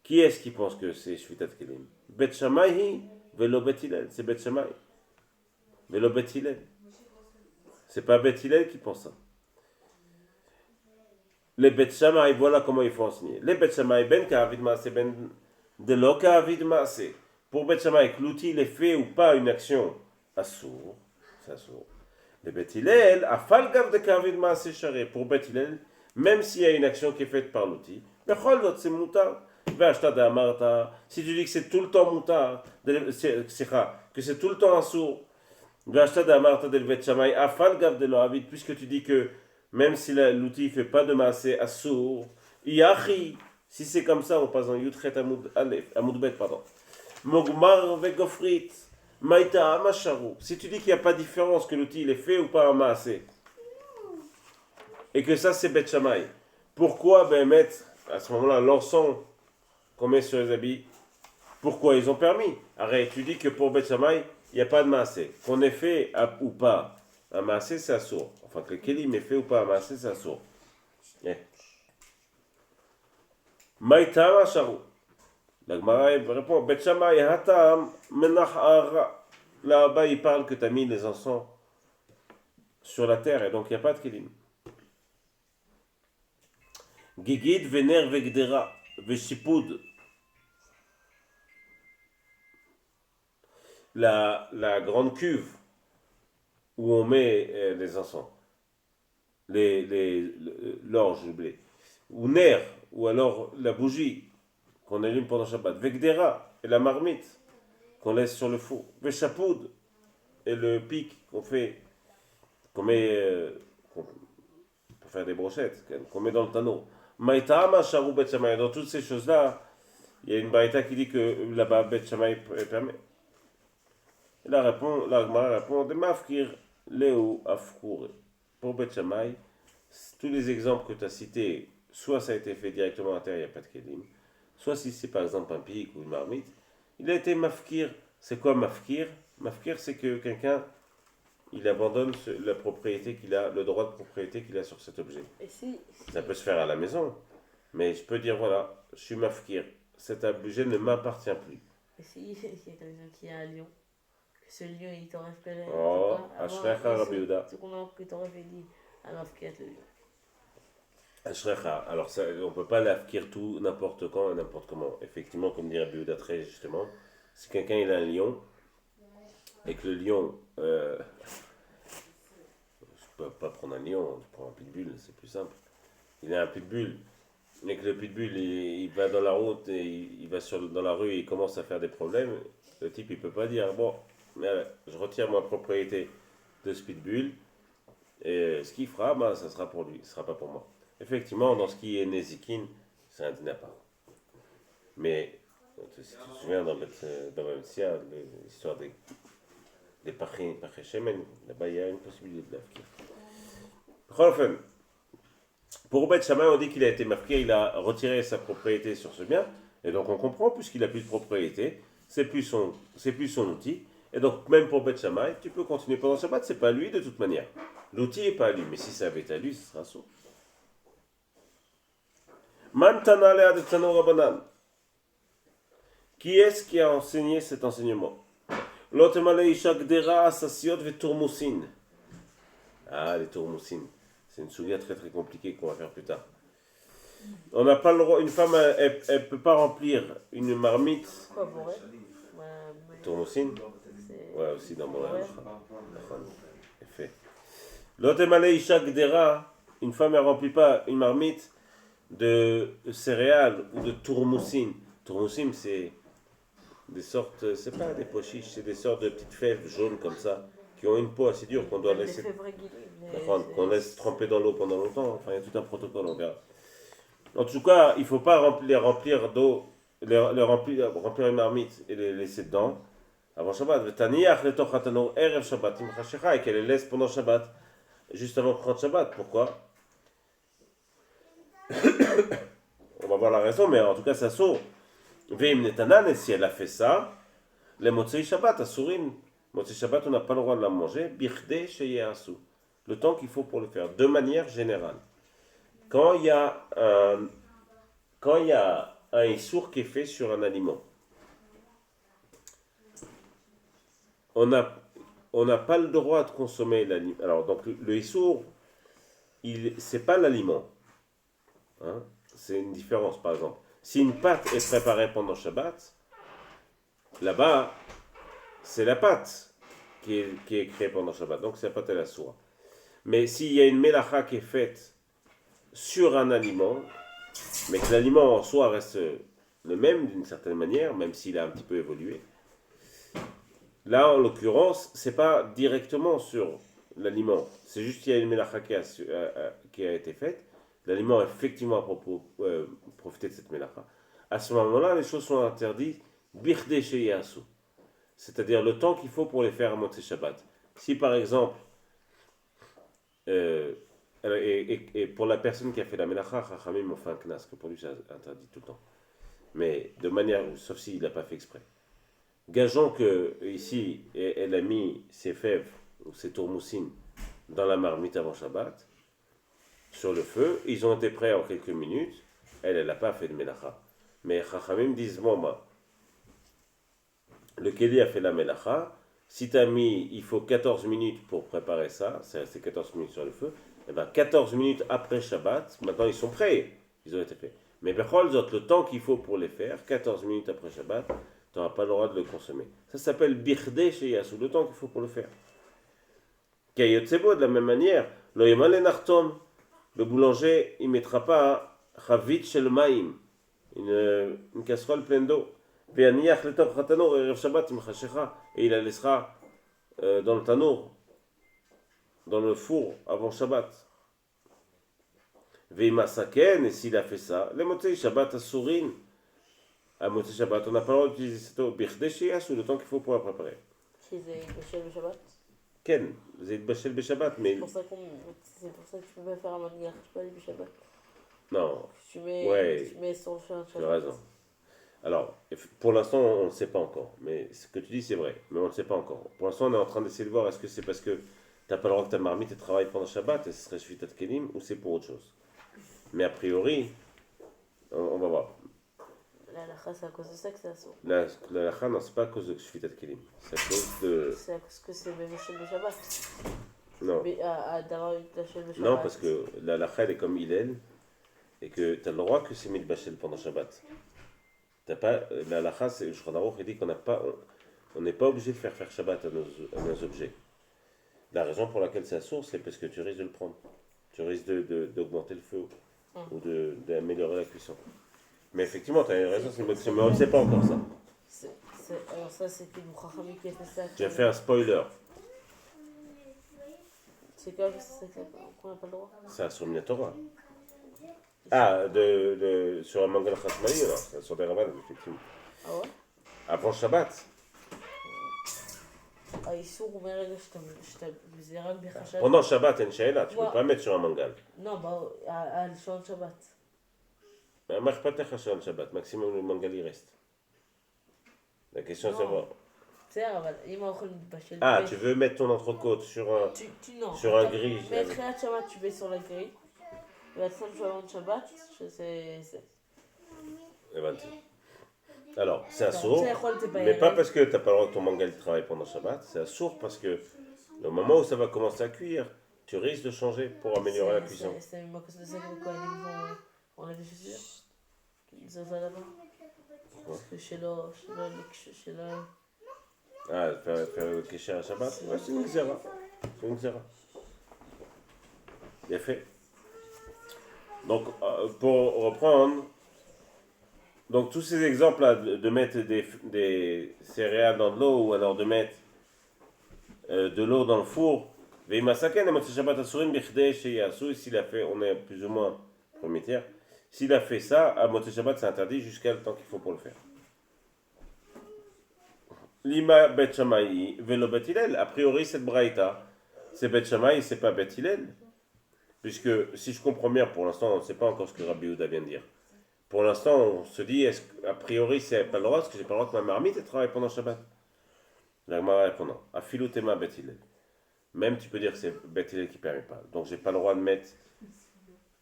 A: Qui est-ce qui pense que c'est Shvitat Kelim? Bet Shammai velo Bet Hillel. C'est Bet Shammai. Velo Bet Hillel. C'est pas Bet Hillel qui pense ça. Les Bet Shammai, voilà comment il faut enseigner. Les Bet Shammai, ben Ka'avid Maaseh, ben de lo Ka'avid Maaseh. Pour Bet Shammai, que l'outil est fait ou pas une action assour, c'est assour. Les Bet Hillel, afal gav de Ka'avid Maaseh Sharé. Pour Bet Hillel, même s'il y a une action qui est faite par l'outil, c'est moutar. Si tu dis que c'est tout le temps moutar, que c'est tout le temps assour, puisque tu dis que même si l'outil ne fait pas de maasé assour, yachi, si c'est comme ça, on passe en Yutchet Amoud Bet, pardon. Mogmar vegofrit, maïta amasharu. Si tu dis qu'il n'y a pas de différence, que l'outil il est fait ou pas un maasé, et que ça c'est Bet Shammai, pourquoi mettre à ce moment-là l'encens qu'on met sur les habits? Pourquoi ils ont permis? Arrête, tu dis que pour Bet Shammai, il n'y a pas de maasé. Qu'on ait fait ou pas un maasé, c'est assour. Enfin, que le kelim est fait ou pas un maasé, c'est assour. Maïtam asharu. La Gemara répond, Bet Shammai hatam menach ara. Là-bas, il parle que tu as mis les encens sur la terre et donc il n'y a pas de kelim. Gigid vener vegdera veshipud. La grande cuve où on met les encens, l'orge, le blé, ou ner, ou alors la bougie qu'on allume pendant Shabbat, vegdera, et la marmite qu'on laisse sur le four, veshapoud, et le pic qu'on met pour faire des brochettes, qu'on met dans le tonneau. Maïtama sharou bet Shammai. Dans toutes ces choses-là, il y a une baraita qui dit que là-bas bet Shammai permet. Et la Gemara répond de mafkir leu afkour. Pour Bet Shammai, tous les exemples que tu as cités, soit ça a été fait directement à terre, il n'y a pas de kelim, soit si c'est par exemple un pic ou une marmite, il a été mafkir. C'est quoi mafkir? Mafkir, c'est que quelqu'un il abandonne la propriété qu'il a, le droit de propriété qu'il a sur cet objet. Ça peut se faire à la maison, mais je peux dire voilà, je suis mafkir, cet objet ne m'appartient plus.
B: Et si il y a quelqu'un qui a un lion, que ce lion il t'aurait fait.
A: Oh, Ashrecha Rabbi Yehuda.
B: C'est qu'on a que t'aurais fait dit à mafkir le lion.
A: Ashrecha, alors ça, on ne peut pas l'afkir tout n'importe quand et n'importe comment. Effectivement, comme dit Rabbi Yehuda très justement, si quelqu'un il a un lion et que le lion, je peux pas prendre un lion, je prends un pitbull, c'est plus simple. Il a un pitbull, mais que le pitbull il va dans la route et il va dans la rue et il commence à faire des problèmes, le type il peut pas dire bon, je retire ma propriété de ce pitbull et ce qu'il fera, ça sera pour lui, ce sera pas pour moi. Effectivement, dans ce qui est Nezikin, c'est un dinapar. Mais si tu te souviens dans Bamsia, l'histoire des Pachéchemen, là-bas il y a une possibilité de l'afkir. Pour Bet Shammai, on dit qu'il a été marqué, il a retiré sa propriété sur ce bien, Et donc on comprend, puisqu'il n'a plus de propriété, c'est plus son outil. Et donc même pour Beth Shammai, tu peux continuer pendant Shabbat, c'est pas à lui de toute manière. L'outil n'est pas à lui, mais si ça avait été à lui, ce sera sourd. Man Tana Lea de Tano Rabbanan. Qui est-ce qui a enseigné cet enseignement? L'Otemale Isha Gdera Asasiot ve Turmusin. Ah, les Turmusin. C'est une souga très très compliquée qu'on va faire plus tard. On n'a pas le droit, une femme, elle peut pas remplir une marmite.
B: Quoi, Boré?
A: Turmusin?
B: C'est...
A: Ouais, aussi dans mon
B: Ouais.
A: Effet. L'Otemale Isha Gdera, une femme, elle remplit pas une marmite de céréales ou de Turmusin. Turmusin, c'est des sortes, c'est pas des pois chiches, c'est des sortes de petites fèves jaunes comme ça, qui ont une peau assez dure qu'on doit laisser, qu'on laisse tremper dans l'eau pendant longtemps. Enfin, il y a tout un protocole, on verra. En tout cas, il ne faut pas les remplir d'eau, remplir une marmite et les laisser dedans avant Shabbat. Et qu'elle les laisse pendant Shabbat, juste avant de prendre Shabbat. Pourquoi? On va voir la raison, mais en tout cas, ça sort. Veim netanan, et si elle a fait ça, les motzei Shabbat, asurim. Motzei Shabbat, on n'a pas le droit de la manger. Birde sheyeasu. Le temps qu'il faut pour le faire, de manière générale. Quand il y a un issour qui est fait sur un aliment, on n'a pas le droit de consommer l'aliment. Alors, donc, le issour, c'est pas l'aliment. Hein? C'est une différence, par exemple. Si une pâte est préparée pendant Shabbat, là-bas, c'est la pâte qui est créée pendant Shabbat. Donc, c'est la pâte à la soie. Mais s'il y a une mélacha qui est faite sur un aliment, mais que l'aliment en soi reste le même d'une certaine manière, même s'il a un petit peu évolué, là, en l'occurrence, c'est pas directement sur l'aliment. C'est juste qu'il y a une mélacha qui a été faite. L'aliment a effectivement profité de cette mélacha. À ce moment-là, les choses sont interdites birde sheyasu, c'est-à-dire le temps qu'il faut pour les faire à Motzei Shabbat. Si par exemple, et pour la personne qui a fait la mélacha, Chachamim ont fait un knas, que pour lui c'est interdit tout le temps. Mais de manière, sauf s'il n'a pas fait exprès. Gageons que ici, elle a mis ses fèves ou ses tourmoussines dans la marmite avant Shabbat, sur le feu, ils ont été prêts en quelques minutes, elle n'a pas fait de mélacha. Mais Chachamim disent, bon, bah, le Kéli a fait la mélacha, si tu as mis, il faut 14 minutes pour préparer ça, c'est resté 14 minutes sur le feu, et bien 14 minutes après Shabbat, maintenant ils sont prêts, ils ont été faits. Mais Bechol Zot, le temps qu'il faut pour les faire, 14 minutes après Shabbat, tu n'auras pas le droit de le consommer. Ça s'appelle Birde Sheyasu, le temps qu'il faut pour le faire. Kayotsebo, de la même manière, Lo Yemal Enartom, le boulanger, il ne mettra pas Chavit Shel Maim, une casserole pleine d'eau. Et il la laissera dans le tanour, dans le four avant Shabbat. Et s'il a fait ça, les motzei Shabbat asurin. À motzei Shabbat, on n'a pas le droit d'utiliser cette eau. Birde sheyasu, le temps qu'il faut pour la préparer.
B: Si c'est Bachel le Shabbat.
A: Ken, vous êtes bachel Shabbat, mais.
B: C'est pour ça que tu peux pas faire un manière, tu peux aller le Shabbat.
A: Non.
B: Tu mets,
A: Ouais.
B: tu mets sur le Shabbat.
A: Tu as raison. Alors, pour l'instant, on ne sait pas encore. Mais ce que tu dis, c'est vrai. Mais on ne sait pas encore. Pour l'instant, on est en train d'essayer de voir est-ce que c'est parce que tu n'as pas le droit que ta marmite travaille pendant Shabbat et ce serait Shvitat Kelim ou c'est pour autre chose. Mais a priori, on va voir.
B: La lacha, c'est à cause de ça que c'est assaut.
A: La lacha, non, c'est pas à cause de Shvitat Kelim. C'est à cause de.
B: C'est à cause que c'est Bachel le Shabbat.
A: Non.
B: Mais d'avoir une Bachel le Shabbat.
A: Non, parce que la lacha, elle est comme Hillel et que tu as le droit que c'est Mitbachel pendant Shabbat. T'as pas, la lacha, le Shulchan Aruch, il dit qu'on n'a pas, on n'est pas obligé de faire Shabbat à nos objets. La raison pour laquelle c'est assourd, c'est parce que tu risques de le prendre. Tu risques d'augmenter le feu ou d'améliorer la cuisson. Mais effectivement, tu as raison, mais on ne sait pas encore ça.
B: Alors ça, c'était le Chachamim qui a fait ça.
A: Tu as fait un spoiler.
B: C'est quoi qu'on n'a pas le droit?
A: C'est sur Minatora. Ah, sur un mangal chasmali, alors, sur des rabbanim, effectivement.
B: Ah ouais?
A: Avant Shabbat.
B: Ah, איסור אומר רגע שזה רק בחשד...
A: Pendant Shabbat, אין שאלה, tu ne peux pas mettre sur un mangal.
B: Non, על שעון שבת.
A: Marpatecha sur le Shabbat, maximum le mangal il reste. La question c'est
B: Non.
A: voir.
B: בסדר, אבל אם האוכל מתבשל
A: Ah, tu veux mettre ton entrecôte
B: non.
A: sur un
B: אתה
A: grill.
B: מתחילת שבת tu mets sur la grille, ועד סוף שבת, שזה...
A: הבנתי. Alors, c'est
B: אתה
A: assourd,
B: רוצה לאכול את זה
A: mais pas
B: בערב.
A: parce que t'as pas le droit que ton mangal travaille pendant Shabbat, c'est assourd parce que au moment où ça va commencer à cuire, tu risques de changer pour améliorer la cuisson.
B: C'est une cause de ça que quoi, ils vont enlever chez eux. Ils ont ça là-bas. Parce que chez là,
A: Ah, faire le kécher à Shabbat, ouais, c'est une xéra. C'est une xéra. Bien fait. Donc, pour reprendre, donc tous ces exemples-là de mettre des céréales dans de l'eau ou alors de mettre de l'eau dans le four, Veimasaken et Motzei Shabbat Asurim Bichdei Sheyasu, s'il a fait, on est plus ou moins premier tiers, s'il a fait ça, à Motzei Shabbat c'est interdit jusqu'à le temps qu'il faut pour le faire. Lima Bet Shammai Velo Bet Hillel, a priori cette braïta, c'est Bet Shammai, c'est pas Bet Hillel. Puisque, si je comprends bien, pour l'instant, on ne sait pas encore ce que Rabbi Yehuda vient de dire. Pour l'instant, on se dit, a priori, c'est pas le droit, parce que j'ai pas le droit que ma marmite elle travaille pendant Shabbat. La Gemara répond non. Afilotema Bet Hillel. Même tu peux dire que c'est Bet Hillel qui ne permet pas. Donc, j'ai pas le droit de mettre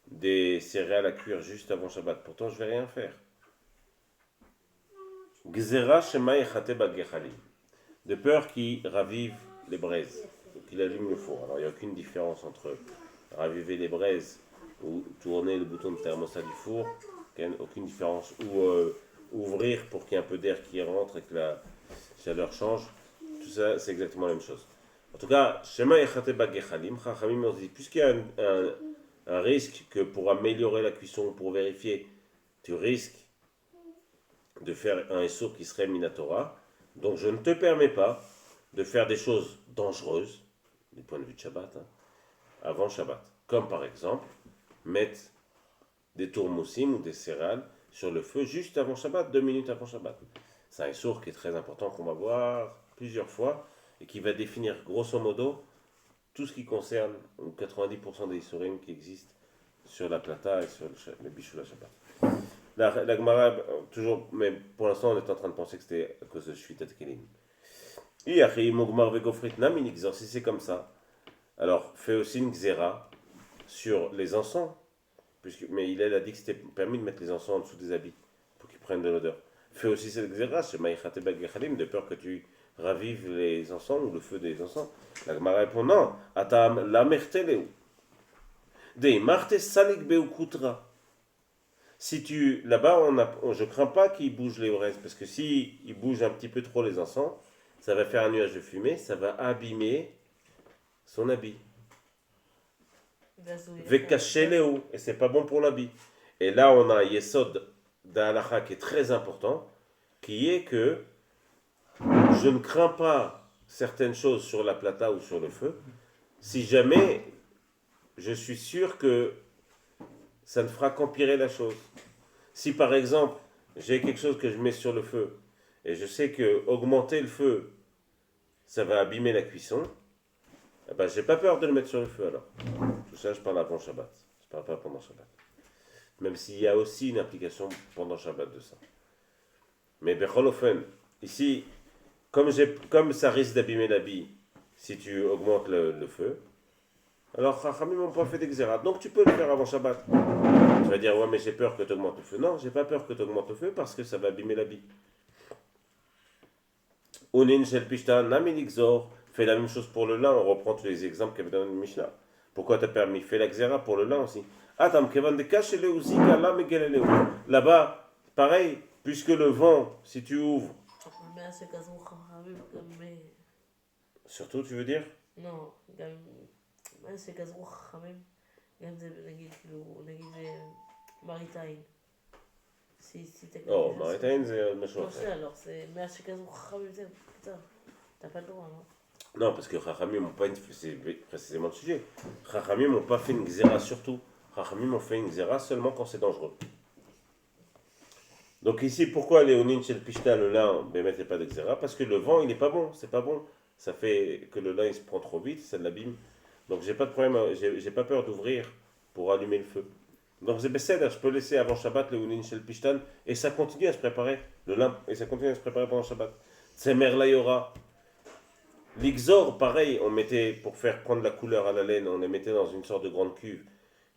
A: des céréales à cuire juste avant Shabbat. Pourtant, je vais rien faire. Gzera Shema Echate Bagechalim. De peur qu'il ravive les braises, qu'il allume le four. Alors, il n'y a aucune différence entre raviver les braises ou tourner le bouton de thermostat du four, aucune différence, ou ouvrir pour qu'il y ait un peu d'air qui rentre et que la chaleur change, tout ça c'est exactement la même chose. En tout cas, Shema Echate Bagechalim, Chachamim on dit, puisqu'il y a un risque que pour améliorer la cuisson, pour vérifier, tu risques de faire un SO qui serait Minatora, donc je ne te permets pas de faire des choses dangereuses, du point de vue de Shabbat, avant Shabbat. Comme par exemple, mettre des tourmoussim ou des céréales sur le feu juste avant Shabbat, 2 minutes avant Shabbat. C'est un sourd qui est très important qu'on va voir plusieurs fois et qui va définir grosso modo tout ce qui concerne 90% des issourim qui existent sur la plata et sur le bichoula Shabbat. La Gemara, toujours, mais pour l'instant on est en train de penser que c'était à cause de Shvitat Kelim. Si c'est comme ça, alors, fais aussi une xéra sur les encens, mais il a dit que c'était permis de mettre les encens en dessous des habits pour qu'ils prennent de l'odeur. Fais aussi cette xéra, c'est Maïchate Bagechalim, de peur que tu ravives les encens ou le feu des encens. La Gemara répond non, Atam la merteleu. Des martes salik beukutra. Si tu, là-bas, je crains pas qu'il bouge les braises, parce que si il bouge un petit peu trop les encens, ça va faire un nuage de fumée, ça va abîmer son habit. Vekasheleu, et c'est pas bon pour l'habit. Et là, on a un yesod d'Alacha qui est très important, qui est que je ne crains pas certaines choses sur la plata ou sur le feu, si jamais je suis sûr que ça ne fera qu'empirer la chose. Si par exemple, j'ai quelque chose que je mets sur le feu, et je sais que augmenter le feu, ça va abîmer la cuisson, eh ben, j'ai pas peur de le mettre sur le feu alors. Tout ça, je parle avant Shabbat. Je parle pas pendant Shabbat. Même s'il y a aussi une application pendant Shabbat de ça. Mais Becholofen, ici, comme ça risque d'abîmer l'habit, si tu augmentes le feu, alors Chachamim n'ont pas fait d'exérat. Donc tu peux le faire avant Shabbat. Tu vas dire, ouais, mais j'ai peur que tu augmentes le feu. Non, j'ai pas peur que tu augmentes le feu parce que ça va abîmer l'habit. Onin shel pishta naminixor. Fais la même chose pour le lin, on reprend tous les exemples qu'il y avait dans le Mishnah. Pourquoi t'as permis? Fais la xéra pour le lin aussi. Là-bas, pareil, puisque le vent, si tu ouvres. Surtout, tu veux dire?
B: Non, מה שגזרו חכמים, גם זה נגיד, כאילו, נגיד מריטיים.
A: Oh, Maritain, c'est méchant.
B: Non, c'est alors, c'est mais c'est gazou חכמים, c'est putain, t'as pas le droit, non?
A: Non, parce que Chachamim n'ont pas c'est précisément le sujet. Chachamim n'ont pas fait une xéra surtout. Chachamim ont fait une xéra seulement quand c'est dangereux. Donc ici, pourquoi Léonine chez le Pishta, le lin, ne mettez pas de xéra? Parce que le vent, il n'est pas bon, c'est pas bon. Ça fait que le lin, il se prend trop vite, ça l'abîme. Donc j'ai pas de problème, j'ai pas peur d'ouvrir pour allumer le feu. Donc c'est besséder, je peux laisser avant Shabbat le Ounin Shel Pishtan et ça continue à se préparer, le limp, et ça continue à se préparer pendant Shabbat. Tsemer Layora. L'Ixor, pareil, on mettait, pour faire prendre la couleur à la laine, on les mettait dans une sorte de grande cuve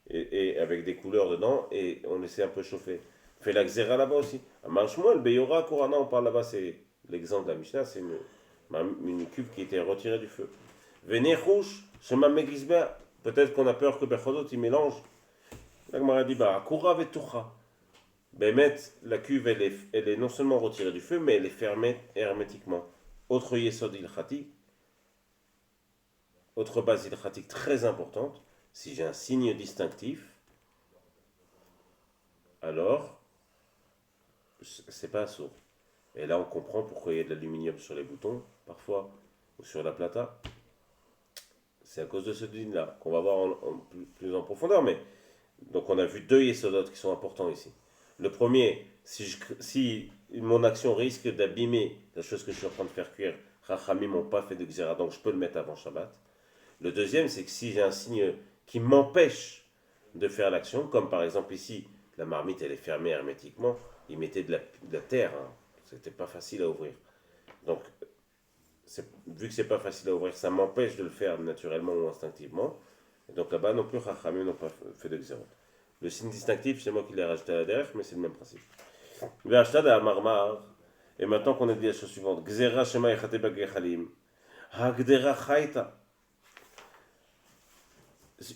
A: et avec des couleurs dedans et on laissait un peu chauffer. On fait la Xera là-bas aussi. À Manchmoel, Beyora, Korana, on parle là-bas, c'est l'exemple de la Mishnah, c'est une cuve qui était retirée du feu. Venez rouge, Shema Megizber, peut-être qu'on a peur que Bechodot il mélange. La Gemara dit, bah, Koura Vetucha. Bémet, la cuve, elle est non seulement retirée du feu, mais elle est fermée hermétiquement. Autre Yesod ilchati, autre base ilchatique très importante, si j'ai un signe distinctif, alors c'est pas sourd. Et là on comprend pourquoi il y a de l'aluminium sur les boutons, parfois, ou sur la plata. C'est à cause de ce din-là, qu'on va voir plus en profondeur, mais donc on a vu deux yesodotes qui sont importants ici. Le premier, si mon action risque d'abîmer la chose que je suis en train de faire cuire, Chachamim n'ont pas fait de xéra, donc je peux le mettre avant Shabbat. Le deuxième, c'est que si j'ai un signe qui m'empêche de faire l'action, comme par exemple ici, la marmite elle est fermée hermétiquement, il mettait de la terre, hein. C'était pas facile à ouvrir. Donc, vu que c'est pas facile à ouvrir, ça m'empêche de le faire naturellement ou instinctivement. Et donc là-bas non plus, Chachamim n'ont pas fait de xéra. Le signe distinctif, c'est moi qui l'ai rajouté à la derrière, mais c'est le même principe. Et maintenant qu'on a dit la chose suivante, Gzera Shema Echate Bagechalim, Hagdera Chaita.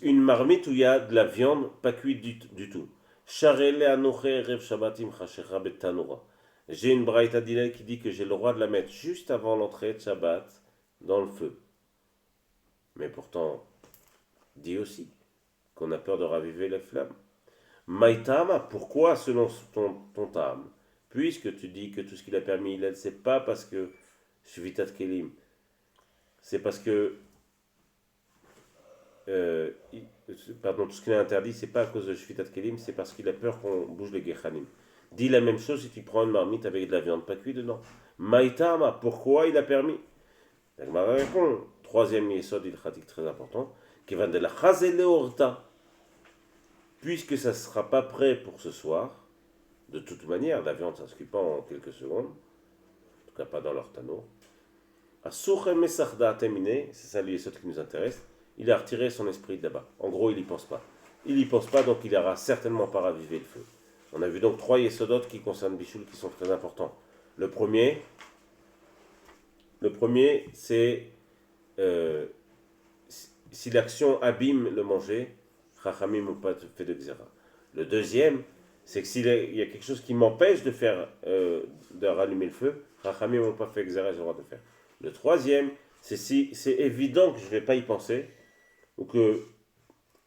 A: Une marmite où il y a de la viande pas cuite du tout. Sharele Anoche Rev Shabbatim Chashecha Betanura. J'ai une braïta d'Hillel qui dit que j'ai le droit de la mettre juste avant l'entrée de Shabbat dans le feu. Mais pourtant, dit aussi qu'on a peur de raviver les flammes. Maïtama, pourquoi selon ton tam? Puisque tu dis que tout ce qu'il a permis Hillel, c'est pas parce que Shvitat Kelim, c'est parce que tout ce qu'il a interdit, c'est pas à cause de Shvitat Kelim, c'est parce qu'il a peur qu'on bouge les Gechanim. Dis la même chose si tu prends une marmite avec de la viande pas cuite dedans. Maïtama, pourquoi il a permis? La Gemara répond, troisième yesod ilchatik très important, qui va de la chazele orta, puisque ça ne sera pas prêt pour ce soir, de toute manière, la viande ça ne se cuit pas en quelques secondes, en tout cas pas dans leur tanour. Asur mesachda terminé, c'est ça le yesod qui nous intéresse, il a retiré son esprit de là-bas. En gros, il n'y pense pas. Il n'y pense pas, donc il n'aura certainement pas ravivé le feu. On a vu donc trois yesodotes qui concernent Bichoul qui sont très importants. Le premier c'est si l'action abîme le manger, Chachamim n'ont pas fait de xéra. Le deuxième, c'est que s'il y a quelque chose qui m'empêche de faire, de rallumer le feu, Chachamim n'ont pas fait xéra, j'ai le droit de faire. Le troisième, c'est si c'est évident que je ne vais pas y penser, ou que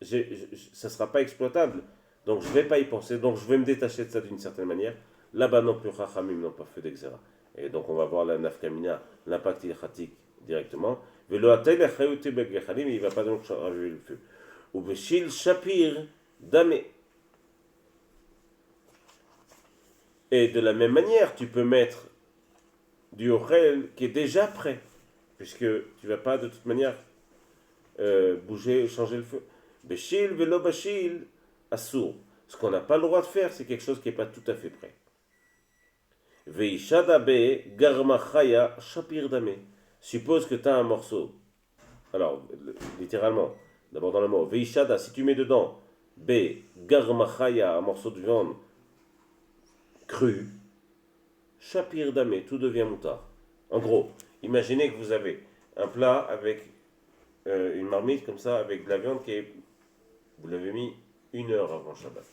A: ça ne sera pas exploitable, donc je ne vais pas y penser, donc je vais me détacher de ça d'une certaine manière. Là-bas non plus, Chachamim n'ont pas fait d'exéra. Et donc on va voir la nafkamina, l'impact ilchatique directement. Il ne va pas donc raviver le feu. Ou beshil shapir damé. Et de la même manière, tu peux mettre du orel qui est déjà prêt, puisque tu ne vas pas de toute manière bouger, changer le feu. Beshil velo bashil assour. Ce qu'on n'a pas le droit de faire, c'est quelque chose qui n'est pas tout à fait prêt. Veishadabe garmachaya shapir dame. Suppose que tu as un morceau. Alors, littéralement, d'abord dans le mot. Veishada, si tu mets dedans B garmachaya, un morceau de viande cru, shapir dame, tout devient moutard. En gros, imaginez que vous avez un plat avec une marmite comme ça, avec de la viande vous l'avez mis 1 heure avant Shabbat.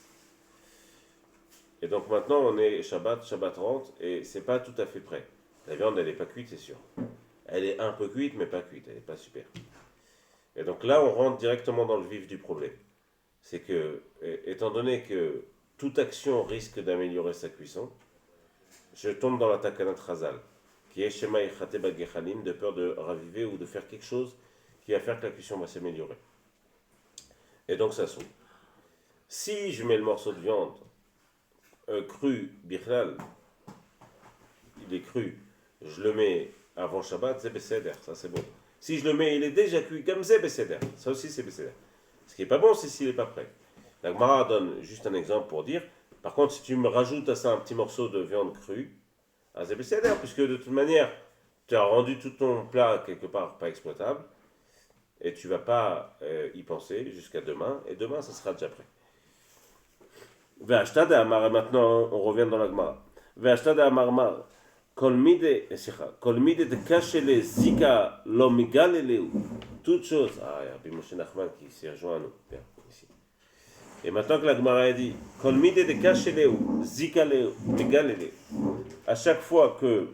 A: Et donc maintenant on est Shabbat rentre et c'est pas tout à fait prêt. La viande elle n'est pas cuite, c'est sûr. Elle est un peu cuite mais pas cuite, elle n'est pas super. Et donc là on rentre directement dans le vif du problème. C'est que, étant donné que toute action risque d'améliorer sa cuisson, je tombe dans la takanat chazal, qui est Shema Echate Bat Gechalim, de peur de raviver ou de faire quelque chose qui va faire que la cuisson va s'améliorer. Et donc ça s'ouvre. Si je mets le morceau de viande cru, bichlal, il est cru, je le mets avant Shabbat, c'est besséder, ça c'est bon. Si je le mets, il est déjà cuit, comme c'est besséder, ça aussi c'est besséder. Ce qui n'est pas bon, c'est s'il n'est pas prêt. La Gemara donne juste un exemple pour dire, par contre, si tu me rajoutes à ça un petit morceau de viande crue, ah, c'est bécéder, puisque de toute manière, tu as rendu tout ton plat quelque part pas exploitable, et tu vas pas y penser jusqu'à demain, et demain, ça sera déjà prêt. Ve'ashtad amar, maintenant on revient dans la Gemara. Ve'ashtad amar, kol mide de kachele zika lo migaleleu. Toute chose. Ah, il y a Rabbi Moshe Nachman qui s'est rejoint à nous. Bien, ici. Et maintenant que la Gemara a dit, kol mide de kachele zika leu, migaleleu. À chaque fois que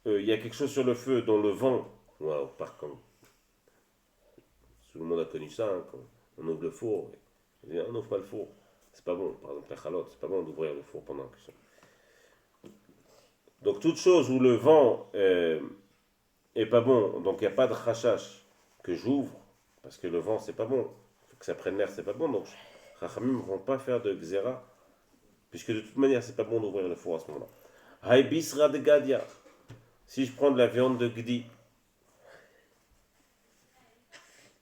A: il y a quelque chose sur le feu dont le vent, wow, par contre, tout le monde a connu ça, hein, quand on ouvre le four, on dit, on n'ouvre pas le four, c'est pas bon, par exemple la chalotte, c'est pas bon d'ouvrir le four pendant que ça. Donc toute chose où le vent est pas bon, donc il n'y a pas de rachash que j'ouvre, parce que le vent c'est pas bon, il faut que ça prenne l'air, c'est pas bon, donc Chachamim ne vont pas faire de xéra, puisque de toute manière c'est pas bon d'ouvrir le four à ce moment-là. Haïbisra de Gadia, si je prends de la viande de Gdi,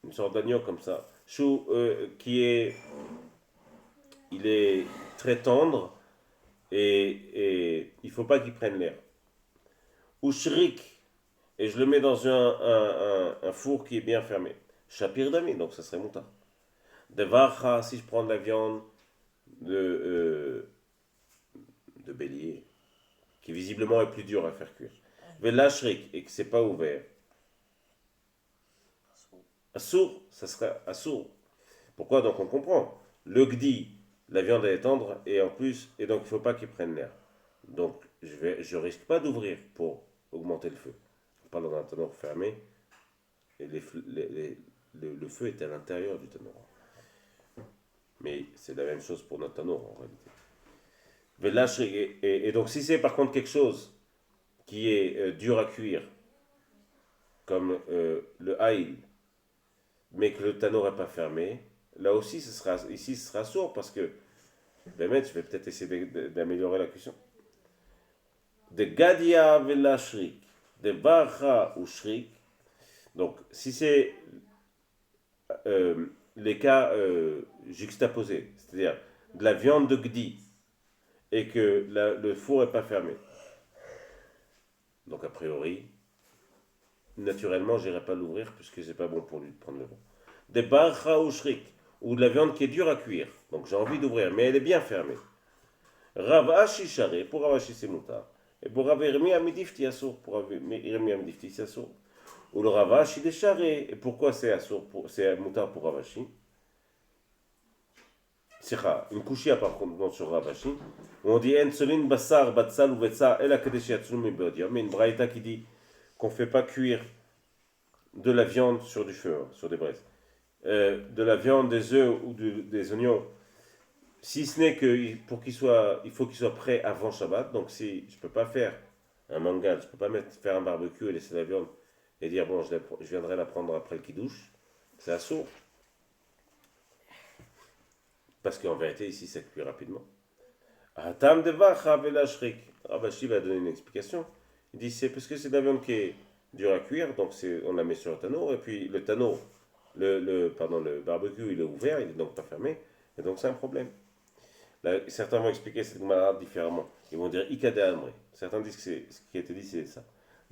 A: une sorte d'agneau comme ça, il est très tendre et il ne faut pas qu'il prenne l'air. Ou shrik, et je le mets dans un four qui est bien fermé. Shapir dami, donc ça serait moutarde. De varcha, si je prends de la viande de bélier, qui visiblement est plus dur à faire cuire. Vela shrik, et que c'est pas ouvert. Assour, ça serait assour. Pourquoi? Donc on comprend. Le gdi, la viande elle est tendre et en plus, et donc il ne faut pas qu'il prenne l'air. Donc je risque pas d'ouvrir pour augmenter le feu. On parle d'un tannour fermé et le feu est à l'intérieur du tannour. Mais c'est la même chose pour notre tannour en réalité. Et donc si c'est par contre quelque chose qui est dur à cuire, comme le haïl, mais que le tannour n'est pas fermé, là aussi ce sera sourd parce que je vais peut-être essayer d'améliorer la cuisson. De gadia vela shrik, de barcha ou shrik. Donc si c'est les cas juxtaposés, c'est-à-dire de la viande de gdi et que le four n'est pas fermé, donc a priori naturellement je n'irai pas l'ouvrir puisque c'est pas bon pour lui de prendre le vent. Des barcha ou shrik, ou de la viande qui est dure à cuire, donc j'ai envie d'ouvrir, mais elle est bien fermée. Rav Ashi Share, pour Rav Ashi c'est moutar, et pour Rav Irmi Amidifti Assour, pour Rav Irmi Amidifti c'est Assour. Ou le Rav Ashi des Share, et pourquoi c'est Assour, c'est moutar pour Rav Ashi? C'est une couchia par contre sur Rav Ashi, où on dit En Solin Bassar Batsal ou Betsa, El Akadeshi Atzulum Beodium, mais une braïta qui dit qu'on ne fait pas cuire de la viande sur du feu, sur des braises. De la viande, des œufs ou des oignons, si ce n'est que il faut qu'il soit prêt avant Shabbat. Donc si je ne peux pas faire un mangal, je ne peux pas faire un barbecue et laisser la viande et dire bon je viendrai la prendre après le kidouche, c'est assourd. Parce qu'en vérité ici ça cuit rapidement. Hatam de vacha vela shrik. Rabashi va donner une explication. Il dit c'est parce que c'est de la viande qui est dure à cuire, donc on la met sur le tannour et puis le tannour, le barbecue il est ouvert, il est donc pas fermé et donc c'est un problème. Là, certains vont expliquer cette Gemara différemment. Ils vont dire Ikade Amri. Certains disent que ce qui a été dit, c'est ça.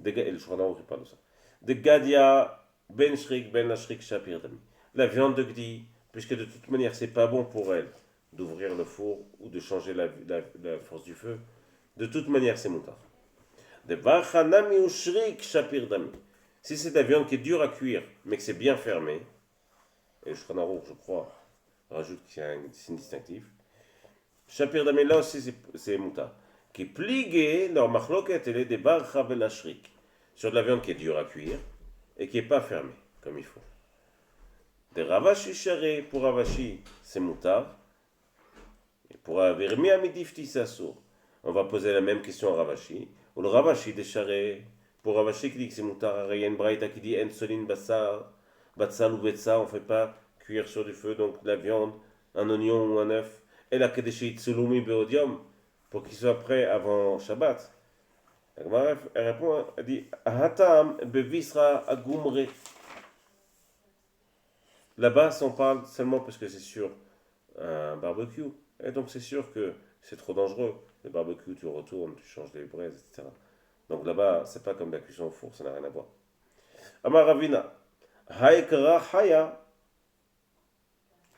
A: Et le Shulchan Aruch parle de ça. De Gadia, Ben Shrik, Ben Ashrik, Shapir Dami. La viande de Gdi, puisque de toute manière, c'est pas bon pour elle d'ouvrir le four ou de changer la force du feu. De toute manière, c'est moutar. De Vachanami ou Shrik, Shapir Dami. Si c'est de la viande qui est dure à cuire, mais que c'est bien fermé, et le Shulchan Aruch, je crois, rajoute qu'il y a un signe distinctif. Shapir Dami, là aussi c'est moutar. Qui pligue leur machloket, elle est des barcha velashrik. Sur de la viande qui est dure à cuire et qui n'est pas fermée comme il faut. Des ravashi charé, pour ravashi, c'est moutar. Et pour avermi amidifti, c'est assour. On va poser la même question à ravashi. Ou le ravashi des charé, pour ravashi qui dit que c'est moutar. Il y a une braïta qui dit en solin bassar, batsal ou betsa, on ne fait pas cuire sur du feu, donc de la viande, un oignon ou un œuf. Et la Kadeshi Tsulumi Beodium, pour qu'il soit prêt avant Shabbat. Elle répond, elle dit Hatam Bevisra Agumre. Là-bas, on parle seulement parce que c'est sur un barbecue. Et donc c'est sûr que c'est trop dangereux. Le barbecue, tu retournes, tu changes les braises, etc. Donc là-bas, c'est pas comme la cuisson au four, ça n'a rien à voir. Amar Ravina, Haïkra Haya,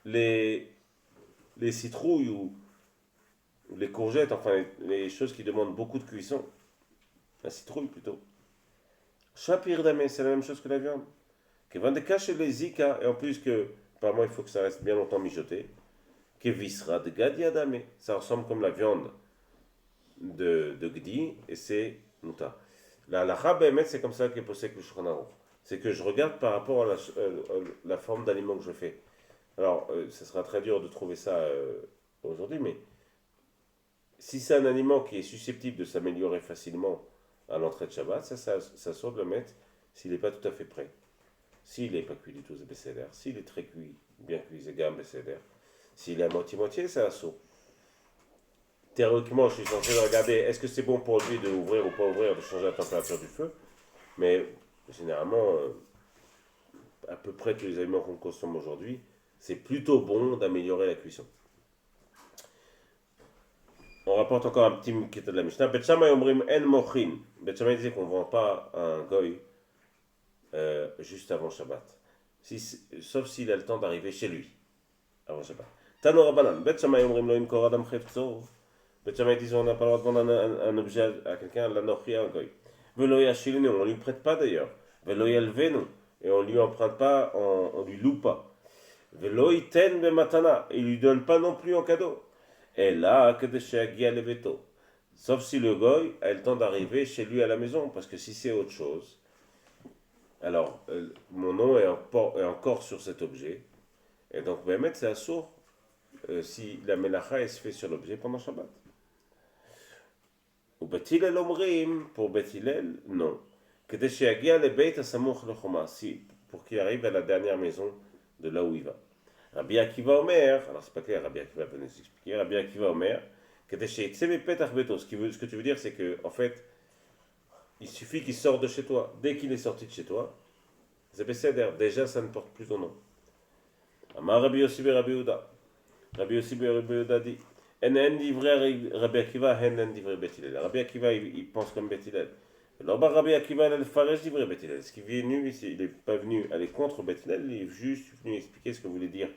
A: les, les citrouilles ou les courgettes, enfin les choses qui demandent beaucoup de cuisson, la citrouille plutôt. Shapir Dame, c'est la même chose que la viande. Que van de cacher les zika, et en plus que, apparemment, il faut que ça reste bien longtemps mijoté. Que visra de gadia dame, ça ressemble comme la viande de Gdi, et c'est Mouta. La halakha Behemet, c'est comme ça qu'est posé le Shulchan Aruch. C'est que je regarde par rapport à la forme d'aliment que je fais. Alors, ce sera très dur de trouver ça aujourd'hui, mais si c'est un aliment qui est susceptible de s'améliorer facilement à l'entrée de Shabbat, ça sort de le mettre s'il n'est pas tout à fait prêt. S'il n'est pas cuit du tout, c'est Besséder. S'il est très cuit, bien cuit, c'est gamme Besséder. S'il est à moitié-moitié, c'est assaut. Théoriquement, je suis censé regarder est-ce que c'est bon pour lui de ouvrir ou pas ouvrir, de changer la température du feu. Mais généralement, à peu près tous les aliments qu'on consomme aujourd'hui, c'est plutôt bon d'améliorer la cuisson. On rapporte encore un petit qui de la Mishnah. Bet Shammai omrim en mochin. Bet Shammai disait qu'on ne vend pas un goy juste avant Shabbat. Sauf s'il a le temps d'arriver chez lui avant Shabbat. Tano Rabbanan. Bet Shammai omrim lo imkor adam chefzo. Bet Shammai disait on n'a pas le droit de vendre un objet à quelqu'un, l'anochi à un goy. Velo yashilinu, on ne lui prête pas d'ailleurs. Velo yalvenu, et on ne lui emprunte pas, on lui loue pas. Velo iten bematana, il lui donne pas non plus en cadeau. Et là, que de chez Agia le Beto. Sauf si le goy a le temps d'arriver chez lui à la maison, parce que si c'est autre chose, alors mon nom est encore sur cet objet, et donc Bémet c'est assourd si la melacha se fait sur l'objet pendant Shabbat. Ou Betilel omrim, pour Betilel, non. Que de chez Agia le Beit asamuch le Choma, si, pour qu'il arrive à la dernière maison de là où il va. Rabbi Akiva Omer, alors c'est pas clair, Rabbi Akiva venait s'expliquer, Rabbi Akiva Omer, que ce que tu veux dire, c'est que en fait, il suffit qu'il sorte de chez toi. Dès qu'il est sorti de chez toi, c'est Besséder, déjà ça ne porte plus ton nom. Amar Rabbi Yossi ben Rabbi Yehuda. Rabbi Yossi ben Rabbi Yehuda dit En divrei Rabbi Akiva, en divrei Betilel. Rabbi Akiva, il pense comme Betilel. Alors, Rabbi Akiva, il faresh divrei Betilel. Ce qui est venu, il n'est pas venu aller contre Betilel, il est juste venu expliquer ce que voulait dire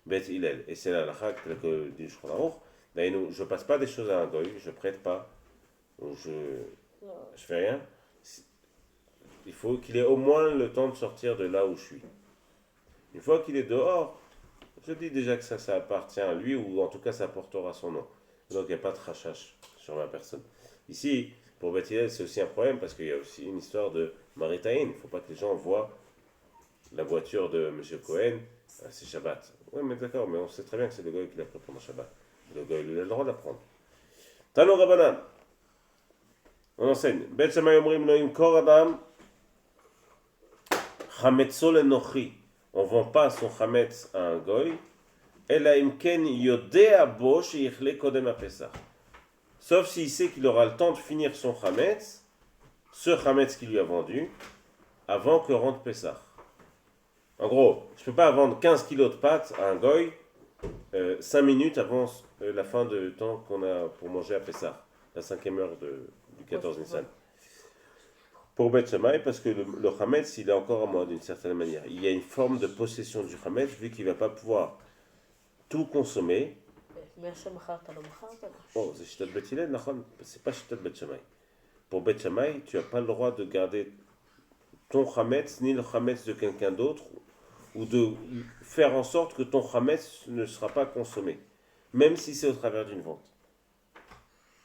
A: Betilel. Et c'est la halakha que dit Shulchan Aruch. D'ailleurs, je passe pas des choses à un goy, je prête pas, je fais rien. Il faut qu'il ait au moins le temps de sortir de là où je suis. Une fois qu'il est dehors, je dis déjà que ça appartient à lui, ou en tout cas ça portera son nom. Donc il n'y a pas de rachash sur ma personne. Ici, pour Bethilel, c'est aussi un problème parce qu'il y a aussi une histoire de Maritaïn. Il ne faut pas que les gens voient la voiture de M. Cohen, c'est Shabbat. Oui, mais d'accord, mais on sait très bien que c'est le gars qui l'a pris pendant Shabbat. Le gars, il a le droit d'apprendre. Tano Rabbanan. On enseigne. Bet Shammai omrim lo imkor adam chametzo lenochi. On ne vend pas son chametz à un goy. Ela imken yodea bo sheyichle kodem ha-Pesach. Sauf s'il sait qu'il aura le temps de finir son chametz, ce chametz qu'il lui a vendu, avant que rentre Pesach. En gros, je ne peux pas vendre 15 kilos de pâtes à un goy 5 minutes avant la fin du temps qu'on a pour manger à Pessah, la 5e heure du 14 Nissan. Pour Bet Shammai, parce que le Hametz, il est encore à moi d'une certaine manière. Il y a une forme de possession du Hametz, vu qu'il ne va pas pouvoir tout consommer. Oh, c'est Shitat Bet Hillel, c'est pas Shitat Bet Shammai. Pour Bet Shammai, tu n'as pas le droit de garder ton Hametz, ni le Hametz de quelqu'un d'autre, ou de faire en sorte que ton chametz ne sera pas consommé, même si c'est au travers d'une vente.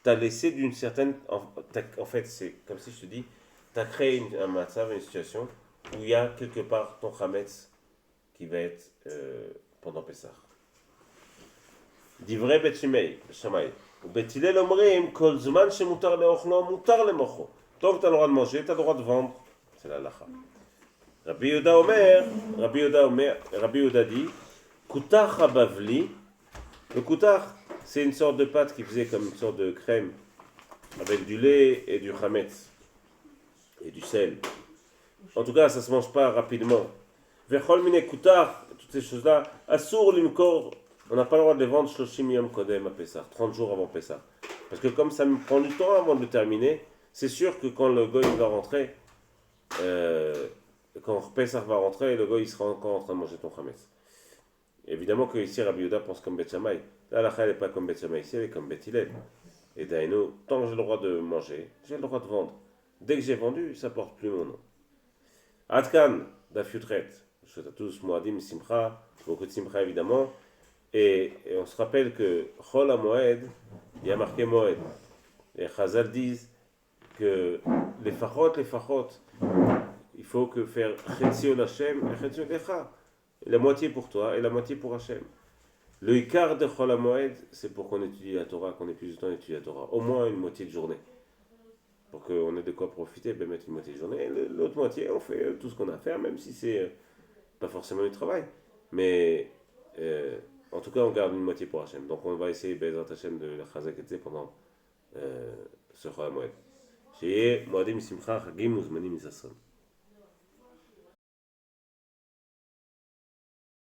A: Tu as laissé d'une certaine... En fait, c'est comme si je te dis, tu as créé un matzav, une situation, où il y a quelque part ton chametz qui va être pendant Pessah. Divrei Bet Shammai. Bet Hillel omrim, kol zman shemutar leochlo, mutar lemocho. Tant que tu as le droit de manger, tu as le droit de vendre. C'est la halakha. Rabbi Yehuda dit, Koutach habavli. Le koutach, c'est une sorte de pâte qui faisait comme une sorte de crème avec du lait et du chametz et du sel. En tout cas, ça ne se mange pas rapidement. Vechol mine koutach, toutes toutes ces choses-là, Assour limkor, on n'a pas le droit de les vendre 30 yom kodem à Pessah, 30 jours avant Pessah. Parce que comme ça me prend du temps avant de le terminer, c'est sûr que quand le goy va rentrer, quand Pessah va rentrer, le goy il sera encore en train de manger ton chametz. Évidemment que ici Rabbi Yehuda pense comme Beth Shammai. Là, la elle n'est pas comme Beth Shammai, ici elle est comme Beth Hillel. Et Daino, tant que j'ai le droit de manger, j'ai le droit de vendre. Dès que j'ai vendu, ça porte plus mon nom. Adkan, Daf Yutret. Je souhaite à tous Moadim, Simcha, beaucoup de Simcha évidemment. Et on se rappelle que Chol HaMoed, il y a marqué Moed. Les Chazal disent que les fachot, il faut que faire Chetzio Lachem et Chetzio Lecha. La moitié pour toi et la moitié pour Hachem. Le Ikar de Chol HaMoed, c'est pour qu'on étudie la Torah, qu'on ait plus de temps à étudier la Torah. Au moins une moitié de journée. Pour qu'on ait de quoi profiter, ben mettre une moitié de journée. L'autre moitié, on fait tout ce qu'on a à faire, même si c'est pas forcément du travail. Mais en tout cas, on garde une moitié pour Hachem. Donc on va essayer, Bezrat Hachem, de la Chazak et pendant ce Chol HaMoed. Chez Moadim Simcha, Chagim Uzmanim Isasson.